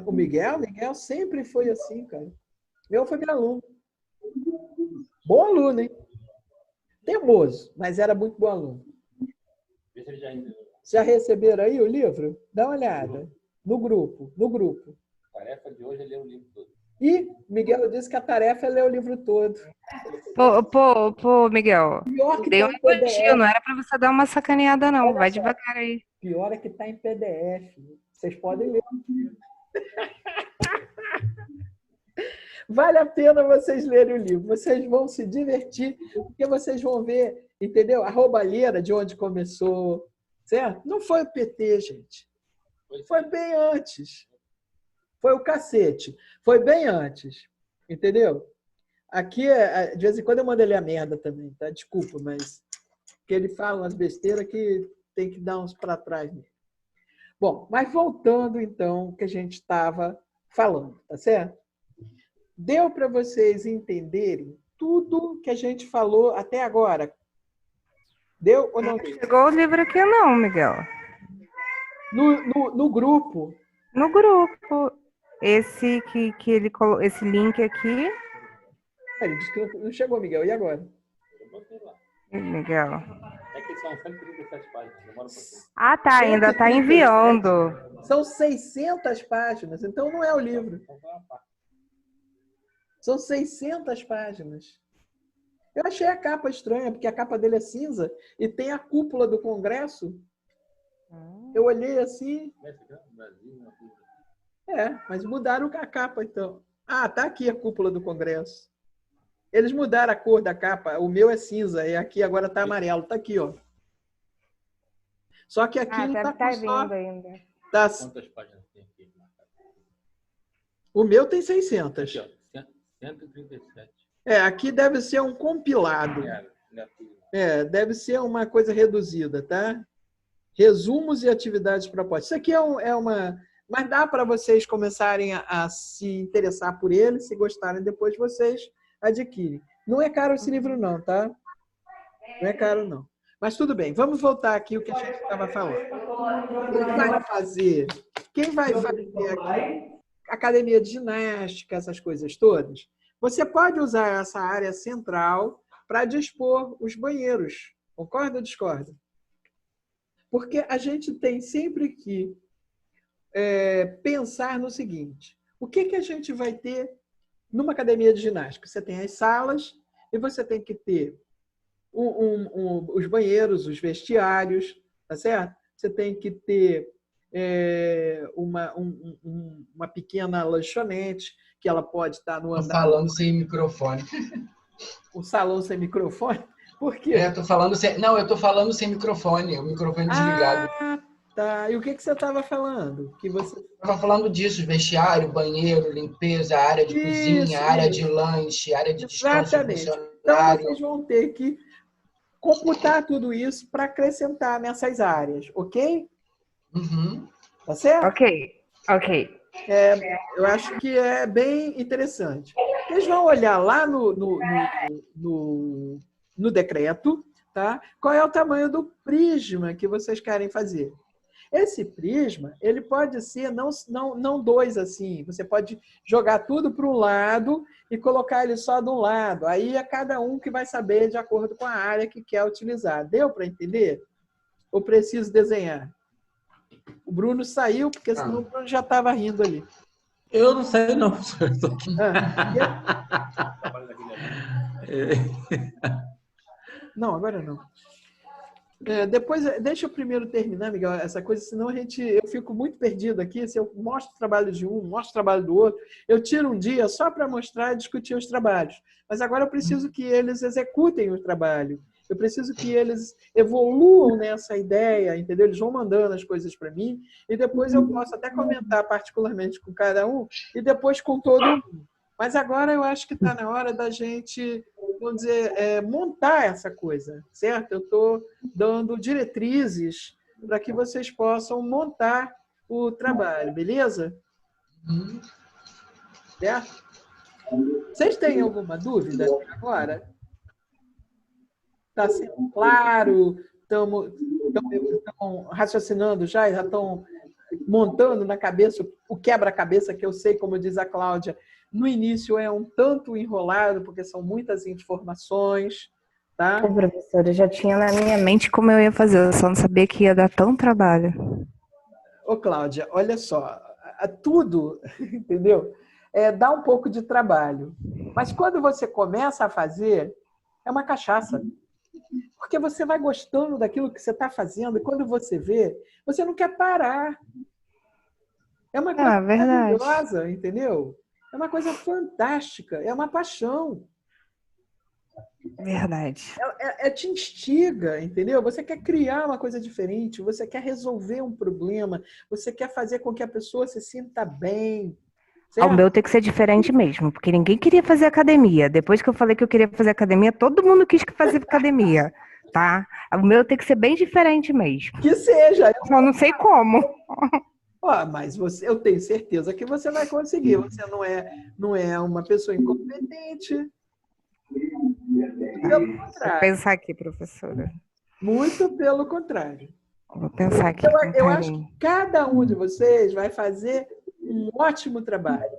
O Miguel sempre foi assim, cara. Meu foi meu aluno. Bom aluno, hein? Teimoso, mas era muito bom aluno. Já receberam aí o livro? Dá uma olhada. No grupo. A tarefa de hoje é ler o livro todo. E Miguel disse que a tarefa é ler o livro todo. Pô, Miguel. Pior que Dei tá um em PDF. elogio, não era para você dar uma sacaneada, não. Olha Vai só. devagar aí. Pior é que está em PDF. Vocês podem ler. Vale a pena vocês lerem o livro. Vocês vão se divertir, porque vocês vão ver, entendeu? A roubalheira de onde começou, certo? Não foi o PT, gente. Foi bem antes. Foi o cacete. Foi bem antes. Entendeu? Aqui, de vez em quando, eu mando ele a merda também, tá? Desculpa, mas que ele fala umas besteiras que tem que dar uns para trás mesmo. Bom, mas voltando, então, ao que a gente estava falando, tá certo? Deu para vocês entenderem tudo que a gente falou até agora? Deu ou não deu? Chegou o livro aqui não, Miguel. No grupo. No grupo. Esse que ele colocou, esse link aqui. Ele disse que não chegou, Miguel. E agora? Miguel. É que são 137 páginas. Demora um pouquinho. Ah, tá. Ainda está 137. enviando. São 600 páginas. Então não é o livro. São 600 páginas. Eu achei a capa estranha, porque a capa dele é cinza e tem a cúpula do Congresso. Eu olhei assim. Mas mudaram a capa, então. Ah, tá aqui a cúpula do Congresso. Eles mudaram a cor da capa. O meu é cinza e aqui agora tá amarelo. Tá aqui, ó. Só que aqui não tá com só... ainda. Tá... Quantas páginas tem aqui? O meu tem 600. Aqui, ó. 137. Aqui deve ser um compilado. Deve ser uma coisa reduzida, tá? Resumos e atividades propostas. Isso aqui é uma... Mas dá para vocês começarem a se interessar por ele, se gostarem, depois vocês adquirem. Não é caro esse livro não, tá? Não é caro não. Mas tudo bem, vamos voltar aqui o que a gente estava falando. Quem vai fazer aqui? Academia de ginástica, essas coisas todas. Você pode usar essa área central para dispor os banheiros. Concorda ou discorda? Porque a gente tem sempre que pensar no seguinte: o que a gente vai ter numa academia de ginástica? Você tem as salas e você tem que ter os banheiros, os vestiários, tá certo? Você tem que ter uma pequena lanchonete, que ela pode estar no andar... Falando sem microfone. O salão sem microfone? Por quê? Eu tô falando sem microfone, o microfone desligado. Tá. E o que você estava falando? Estava falando disso, vestiário, banheiro, limpeza, área de cozinha, área de lanche, área de descanso funcionário. Então, vocês vão ter que computar tudo isso para acrescentar nessas áreas, ok? Uhum. Tá certo? Ok. Eu acho que é bem interessante. Vocês vão olhar lá no decreto, tá? Qual é o tamanho do prisma que vocês querem fazer. Esse prisma, ele pode ser não dois assim. Você pode jogar tudo para um lado e colocar ele só de um lado. Aí é cada um que vai saber de acordo com a área que quer utilizar. Deu para entender? Ou preciso desenhar? O Bruno saiu, porque senão o Bruno já estava rindo ali. Eu não sei, não. Não, agora não. Depois, deixa eu primeiro terminar, Miguel, essa coisa, senão eu fico muito perdido aqui. Se eu mostro o trabalho de um, mostro o trabalho do outro, eu tiro um dia só para mostrar e discutir os trabalhos. Mas agora eu preciso que eles executem o trabalho. Eu preciso que eles evoluam nessa ideia, entendeu? Eles vão mandando as coisas para mim e depois eu posso até comentar particularmente com cada um e depois com todo mundo. Mas agora eu acho que está na hora da gente, vamos dizer, montar essa coisa, certo? Eu estou dando diretrizes para que vocês possam montar o trabalho, beleza? Certo? Vocês têm alguma dúvida agora? Está sendo claro? Estão raciocinando já estão montando na cabeça o quebra-cabeça, que eu sei, como diz a Cláudia, no início é um tanto enrolado, porque são muitas informações, tá? Professora, eu já tinha na minha mente como eu ia fazer, eu só não sabia que ia dar tão trabalho. Ô, Cláudia, olha só, tudo, entendeu? Dá um pouco de trabalho. Mas quando você começa a fazer, é uma cachaça. Porque você vai gostando daquilo que você está fazendo, e quando você vê, você não quer parar. É uma coisa maravilhosa, entendeu? É uma coisa fantástica, é uma paixão. Verdade. Te instiga, entendeu? Você quer criar uma coisa diferente, você quer resolver um problema, você quer fazer com que a pessoa se sinta bem. O meu tem que ser diferente mesmo, porque ninguém queria fazer academia. Depois que eu falei que eu queria fazer academia, todo mundo quis fazer academia, tá? O meu tem que ser bem diferente mesmo. Que seja. Eu não sei como. Mas eu tenho certeza que você vai conseguir. Você não é uma pessoa incompetente. Pelo contrário. Vou pensar aqui, professora. Muito pelo contrário. Vou pensar aqui. Eu acho que cada um de vocês vai fazer um ótimo trabalho.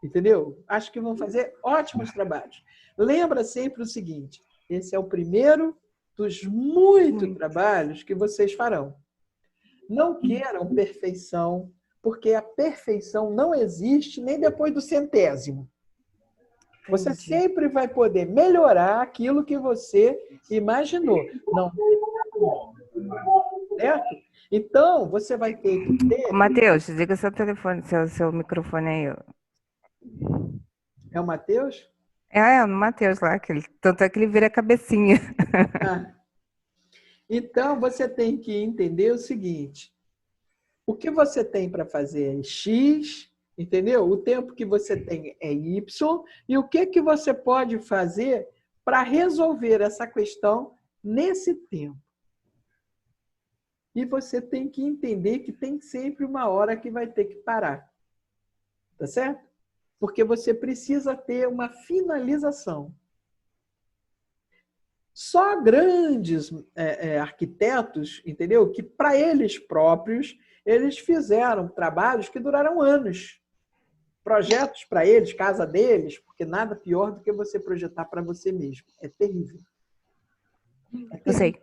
Entendeu? Acho que vão fazer ótimos trabalhos. Lembra sempre o seguinte: esse é o primeiro dos muitos trabalhos que vocês farão. Não queiram perfeição, porque a perfeição não existe nem depois do 100º. Você sempre vai poder melhorar aquilo que você imaginou. Não, certo? Então, você vai ter que ter... Matheus, desliga seu telefone, seu microfone aí. É o Matheus? É o Matheus lá, tanto é que ele vira a cabecinha. Então, você tem que entender o seguinte: o que você tem para fazer é X, entendeu? O tempo que você tem é Y, e o que você pode fazer para resolver essa questão nesse tempo. E você tem que entender que tem sempre uma hora que vai ter que parar. Tá certo? Porque você precisa ter uma finalização. Só grandes arquitetos, entendeu? Que para eles próprios, eles fizeram trabalhos que duraram anos. Projetos para eles, casa deles, porque nada pior do que você projetar para você mesmo. É terrível. Eu sei.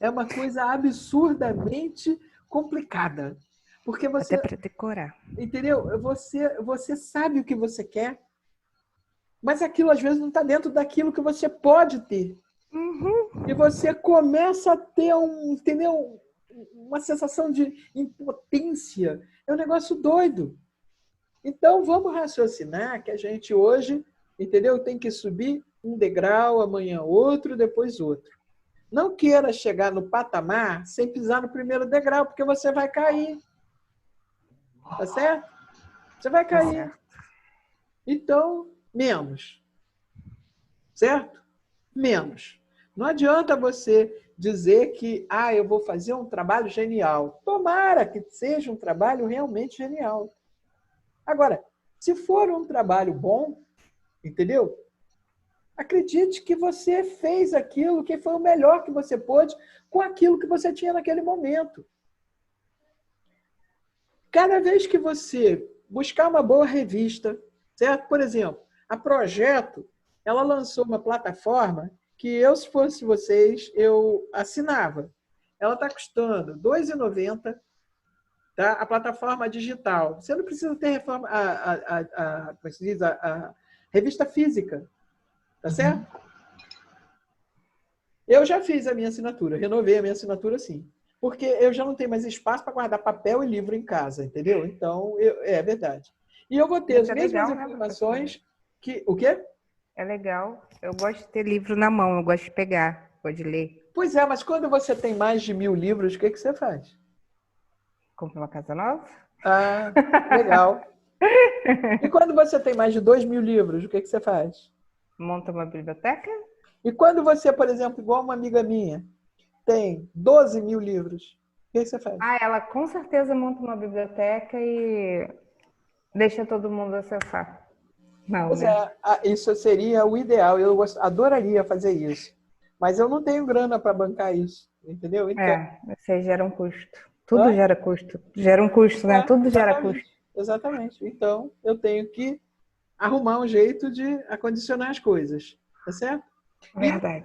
É uma coisa absurdamente complicada. Porque você... Até para decorar. Entendeu? Você sabe o que você quer, mas aquilo às vezes não está dentro daquilo que você pode ter. Uhum. E você começa a ter entendeu? Uma sensação de impotência. É um negócio doido. Então, vamos raciocinar que a gente hoje, entendeu? Tem que subir um degrau, amanhã outro, depois outro. Não queira chegar no patamar sem pisar no primeiro degrau, porque você vai cair. Tá certo? Você vai cair. Então, menos. Certo? Menos. Não adianta você dizer que eu vou fazer um trabalho genial. Tomara que seja um trabalho realmente genial. Agora, se for um trabalho bom, entendeu? Acredite que você fez aquilo que foi o melhor que você pôde com aquilo que você tinha naquele momento. Cada vez que você buscar uma boa revista, certo? Por exemplo, a Projeto, ela lançou uma plataforma que eu, se fosse vocês, eu assinava. Ela está custando R$ 2,90, tá? A plataforma digital. Você não precisa ter como se diz, a revista física, tá certo? Eu já fiz a minha assinatura, renovei a minha assinatura sim. Porque eu já não tenho mais espaço para guardar papel e livro em casa, entendeu? Então, é verdade. E eu vou ter as mesmas informações que... O quê? É legal. Eu gosto de ter livro na mão, eu gosto de pegar, gosto de ler. Pois é, mas quando você tem mais de 1000 livros, o que você faz? Compra uma casa nova? Ah, legal. E quando você tem mais de 2000 livros, o que você faz? Monta uma biblioteca? E quando você, por exemplo, igual uma amiga minha, tem 12.000 livros, o que você faz? Ela com certeza monta uma biblioteca e deixa todo mundo acessar. Não, Pois né? isso seria o ideal. Eu adoraria fazer isso. Mas eu não tenho grana para bancar isso, entendeu? Então, Você gera um custo. Tudo hã? gera custo. Gera um custo, né? Tudo gera custo. Exatamente. Então, eu tenho que arrumar um jeito de acondicionar as coisas, tá certo? Verdade.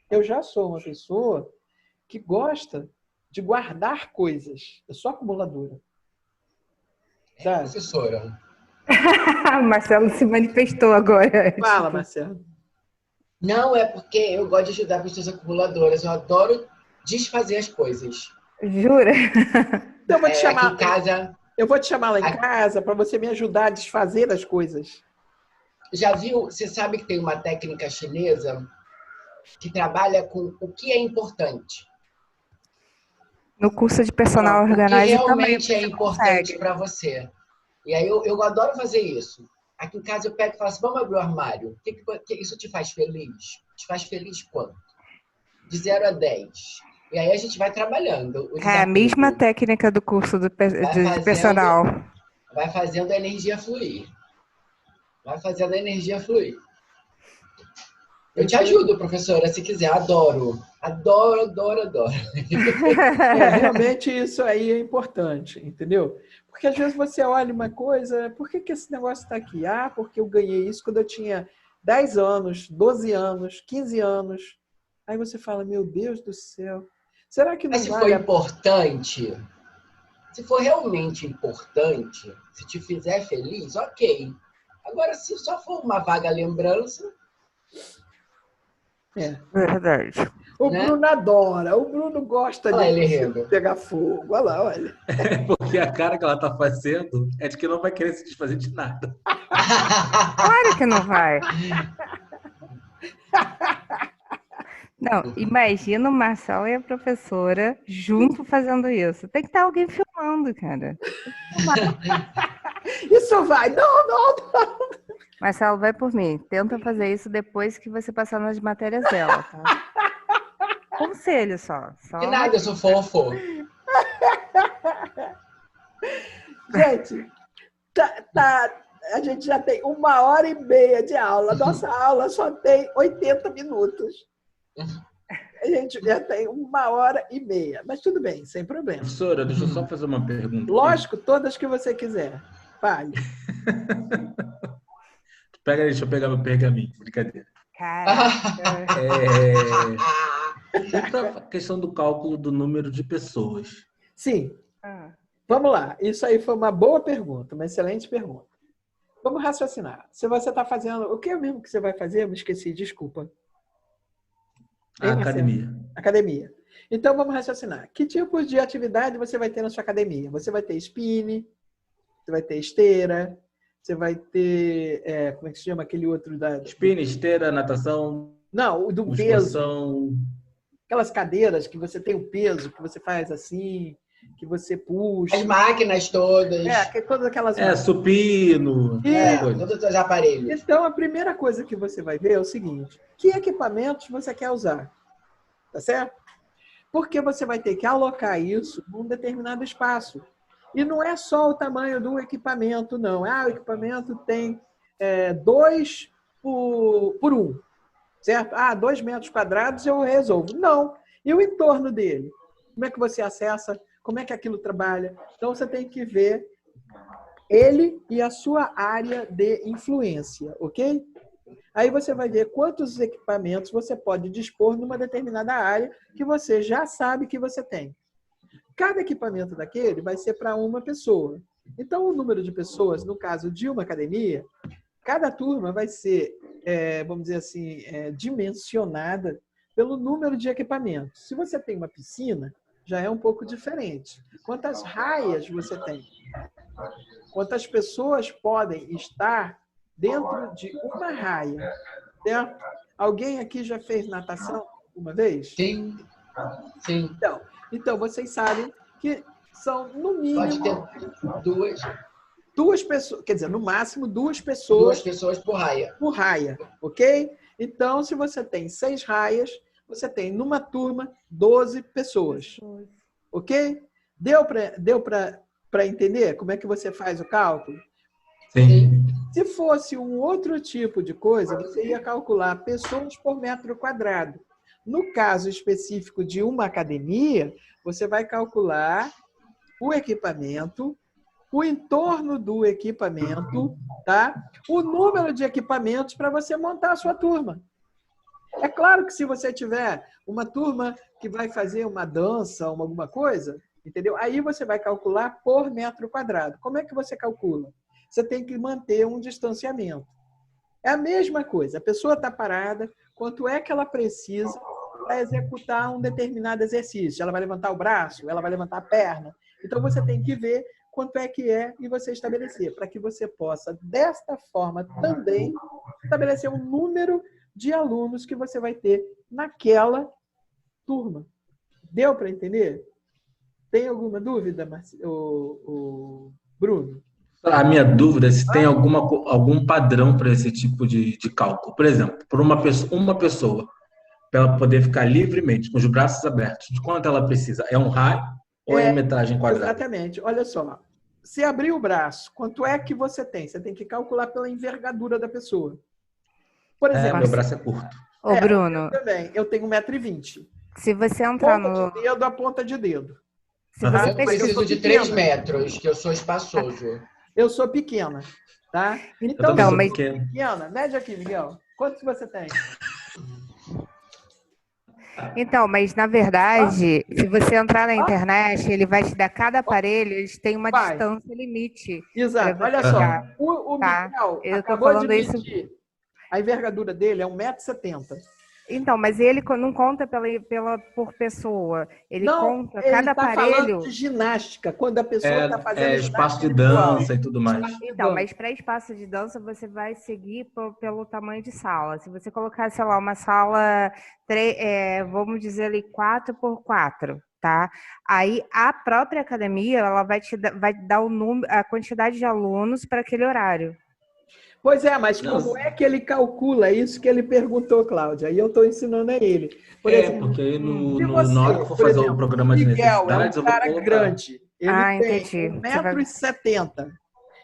Eu já sou uma pessoa que gosta de guardar coisas. Eu sou acumuladora. Sabe? Professora. Marcelo se manifestou agora. Fala, Tipo, Marcelo. Não, é porque eu gosto de ajudar pessoas acumuladoras. Eu adoro desfazer as coisas. jura? Então, Aqui em casa, eu vou te chamar lá em casa para você me ajudar a desfazer as coisas. já viu? Você sabe que tem uma técnica chinesa que trabalha com o que é importante. No curso de personal O que organizer também realmente é você importante consegue. para você. E aí eu adoro fazer isso. Aqui em casa eu pego e falo assim, vamos abrir o armário. Isso te faz feliz? Te faz feliz quanto? De 0 a 10. E aí a gente vai trabalhando. O É a mesma desapego. técnica do curso de Vai personal. Vai fazendo a energia fluir. Vai fazendo a energia fluir. Eu te ajudo, professora, se quiser. Adoro. Adoro, adoro, adoro. Realmente isso aí é importante, entendeu? Porque às vezes você olha uma coisa, por que esse negócio está aqui? Ah, porque eu ganhei isso quando eu tinha 10 anos, 12 anos, 15 anos. Aí você fala, meu Deus do céu, será que não Mas se for vale importante, se for realmente importante, se te fizer feliz, ok. Agora, se só for uma vaga lembrança, Verdade. O né? Bruno adora, o Bruno gosta Olha ele de rindo. pegar fogo. Olha lá, olha. Porque a cara que ela tá fazendo é de que não vai querer se desfazer de nada. Claro que não vai. Não, imagina o Marcelo e a professora junto fazendo isso. Tem que estar alguém filmando, cara. Isso vai, não, não, não. Marcelo, vai por mim. Tenta fazer isso depois que você passar nas matérias dela, tá? Conselho só. Que nada, eu sou fofo. Gente, a gente já tem 1h30 de aula. Nossa aula só tem 80 minutos. A gente já tem 1h30. Mas tudo bem, sem problema. Professora, deixa eu só fazer uma pergunta. Lógico, todas que você quiser. Fale. Deixa eu pegar meu pergaminho, brincadeira. Caraca. Outra questão do cálculo do número de pessoas. Sim. Vamos lá. Isso aí foi uma boa pergunta, uma excelente pergunta. Vamos raciocinar. Se você está fazendo... O que é mesmo que você vai fazer? Eu me esqueci, desculpa. A academia. Academia. Então, vamos raciocinar. Que tipo de atividade você vai ter na sua academia? Você vai ter spinning, você vai ter esteira, você vai ter... como é que se chama aquele outro da... Spinning, esteira, natação... Não, o do musculação. Peso. Aquelas cadeiras que você tem o peso, que você faz assim, que você puxa. As máquinas todas. Todas aquelas supino. Todos os aparelhos. Então, a primeira coisa que você vai ver é o seguinte: que equipamentos você quer usar? Tá certo? Porque você vai ter que alocar isso num determinado espaço. E não é só o tamanho do equipamento, não. O equipamento tem 2 por 1. Certo? 2 metros quadrados eu resolvo. Não. E o entorno dele? Como é que você acessa? Como é que aquilo trabalha? Então, você tem que ver ele e a sua área de influência, ok? Aí você vai ver quantos equipamentos você pode dispor numa determinada área que você já sabe que você tem. Cada equipamento daquele vai ser para uma pessoa. Então, o número de pessoas, no caso de uma academia, cada turma vai ser, vamos dizer assim, dimensionada pelo número de equipamentos. Se você tem uma piscina, já é um pouco diferente. Quantas raias você tem? Quantas pessoas podem estar dentro de uma raia? Certo? Alguém aqui já fez natação uma vez? Sim. Sim. Então vocês sabem que são, no mínimo... Pode ter duas pessoas, quer dizer, no máximo 2 pessoas. 2 pessoas por raia. Por raia, ok? Então, se você tem 6 raias, você tem numa turma 12 pessoas. Ok? Deu para entender como é que você faz o cálculo? Sim. Se fosse um outro tipo de coisa, você ia calcular pessoas por metro quadrado. No caso específico de uma academia, você vai calcular o equipamento, o entorno do equipamento, tá? O número de equipamentos para você montar a sua turma. É claro que se você tiver uma turma que vai fazer uma dança, alguma coisa, entendeu? Aí você vai calcular por metro quadrado. Como é que você calcula? Você tem que manter um distanciamento. É a mesma coisa. A pessoa está parada, quanto é que ela precisa para executar um determinado exercício? Ela vai levantar o braço? Ela vai levantar a perna? Então, você tem que ver quanto é que é e você estabelecer, para que você possa, desta forma, também estabelecer um número de alunos que você vai ter naquela turma. Deu para entender? Tem alguma dúvida, o Bruno? A minha dúvida é se tem algum padrão para esse tipo de cálculo. Por exemplo, por uma pessoa, para ela poder ficar livremente, com os braços abertos, de quanto ela precisa? É um raio ou é metragem quadrada? Exatamente. Olha só. Se abrir o braço, quanto é que você tem? Você tem que calcular pela envergadura da pessoa. Por exemplo, meu braço é curto. Ô, Bruno. Eu também. Eu tenho 1,20 m. Se você entrar ponta de dedo a ponta de dedo. Se você Eu preciso de 3 metros, que eu sou espaçoso. Eu sou pequena, tá? Então, mas pequena, mede aqui, Miguel. Quantos você tem? Então, mas na verdade, se você entrar na internet, ele vai te dar cada aparelho, eles têm uma distância limite. Exato. Olha só, o tá? Miguel Eu tô acabou falando de isso. medir. A envergadura dele é 1,70 m. Então, mas ele não conta por pessoa. Ele conta ele cada tá aparelho. Falando de ginástica, quando a pessoa está fazendo espaço de individual. dança e tudo mais. Então, mas para espaço de dança, você vai seguir pelo tamanho de sala. Se você colocar, sei lá, uma sala, vamos dizer ali, 4x4, tá? Aí a própria academia, ela vai dar o número, a quantidade de alunos para aquele horário. Pois é, mas como é que ele calcula isso que ele perguntou, Cláudia? Aí eu estou ensinando a ele. Por exemplo, porque na hora que eu for fazer o programa de necessidades, é um cara grande. Ele tem entendi. 1,70 m.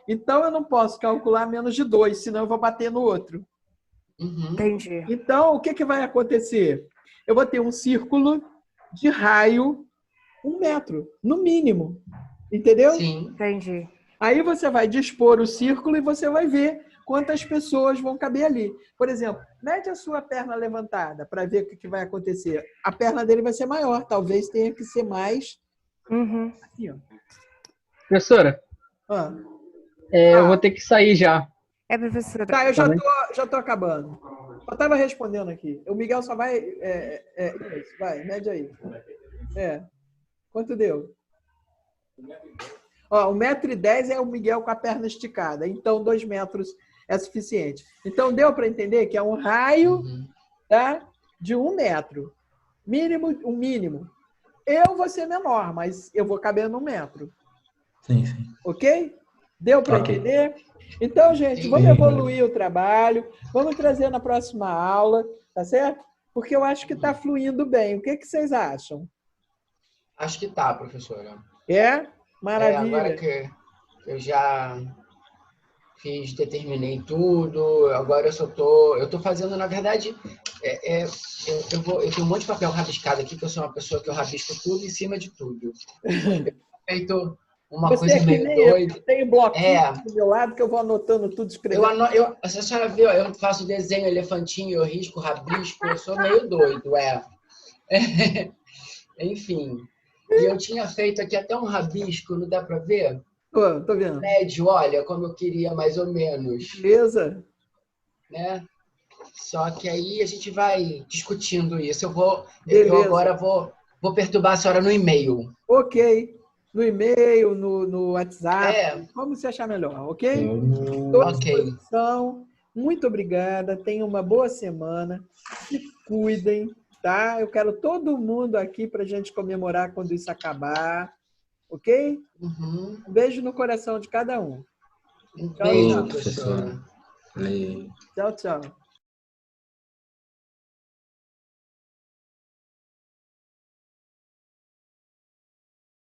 Então, eu não posso calcular menos de 2, senão eu vou bater no outro. Entendi. Então, o que vai acontecer? Eu vou ter um círculo de raio 1 metro, no mínimo. Entendeu? Sim. Entendi. Aí você vai dispor o círculo e você vai ver quantas pessoas vão caber ali. Por exemplo, mede a sua perna levantada para ver o que vai acontecer. A perna dele vai ser maior, talvez tenha que ser mais. Aqui, ó. Professora, eu vou ter que sair já. Professora. Tá, eu já tô acabando. Eu estava respondendo aqui. O Miguel só vai... Isso, vai, mede aí. Quanto deu? 1,10 m é o Miguel com a perna esticada. Então, 2 metros é suficiente. Então, deu para entender que é um raio tá, de 1 metro. O mínimo. Eu vou ser menor, mas eu vou caber no 1 metro. Sim. Ok? Deu para entender? Então, gente, vamos evoluir o trabalho. Vamos trazer na próxima aula, tá certo? Porque eu acho que está fluindo bem. O que vocês acham? Acho que tá, professora. Maravilha. Agora que eu já determinei tudo, agora eu tô fazendo, na verdade, eu tenho um monte de papel rabiscado aqui, que eu sou uma pessoa que eu rabisco tudo em cima de tudo. Eu tenho feito uma coisa meio doida. Eu tenho bloquinho do meu lado que eu vou anotando tudo, escrevendo. A senhora viu, eu faço desenho, elefantinho, eu risco, rabisco, eu sou meio doido, Enfim. E eu tinha feito aqui até um rabisco, não dá para ver? Tô vendo. Médio, olha, como eu queria, mais ou menos. Beleza. Né? Só que aí a gente vai discutindo isso. Eu agora vou perturbar a senhora no e-mail. Ok. No e-mail, no WhatsApp, como você achar melhor, ok? Estou à disposição. Muito obrigada. Tenham uma boa semana. Se cuidem. Tá? Eu quero todo mundo aqui para a gente comemorar quando isso acabar. Ok? Um beijo no coração de cada um. Beijo, professora. Tchau, tchau.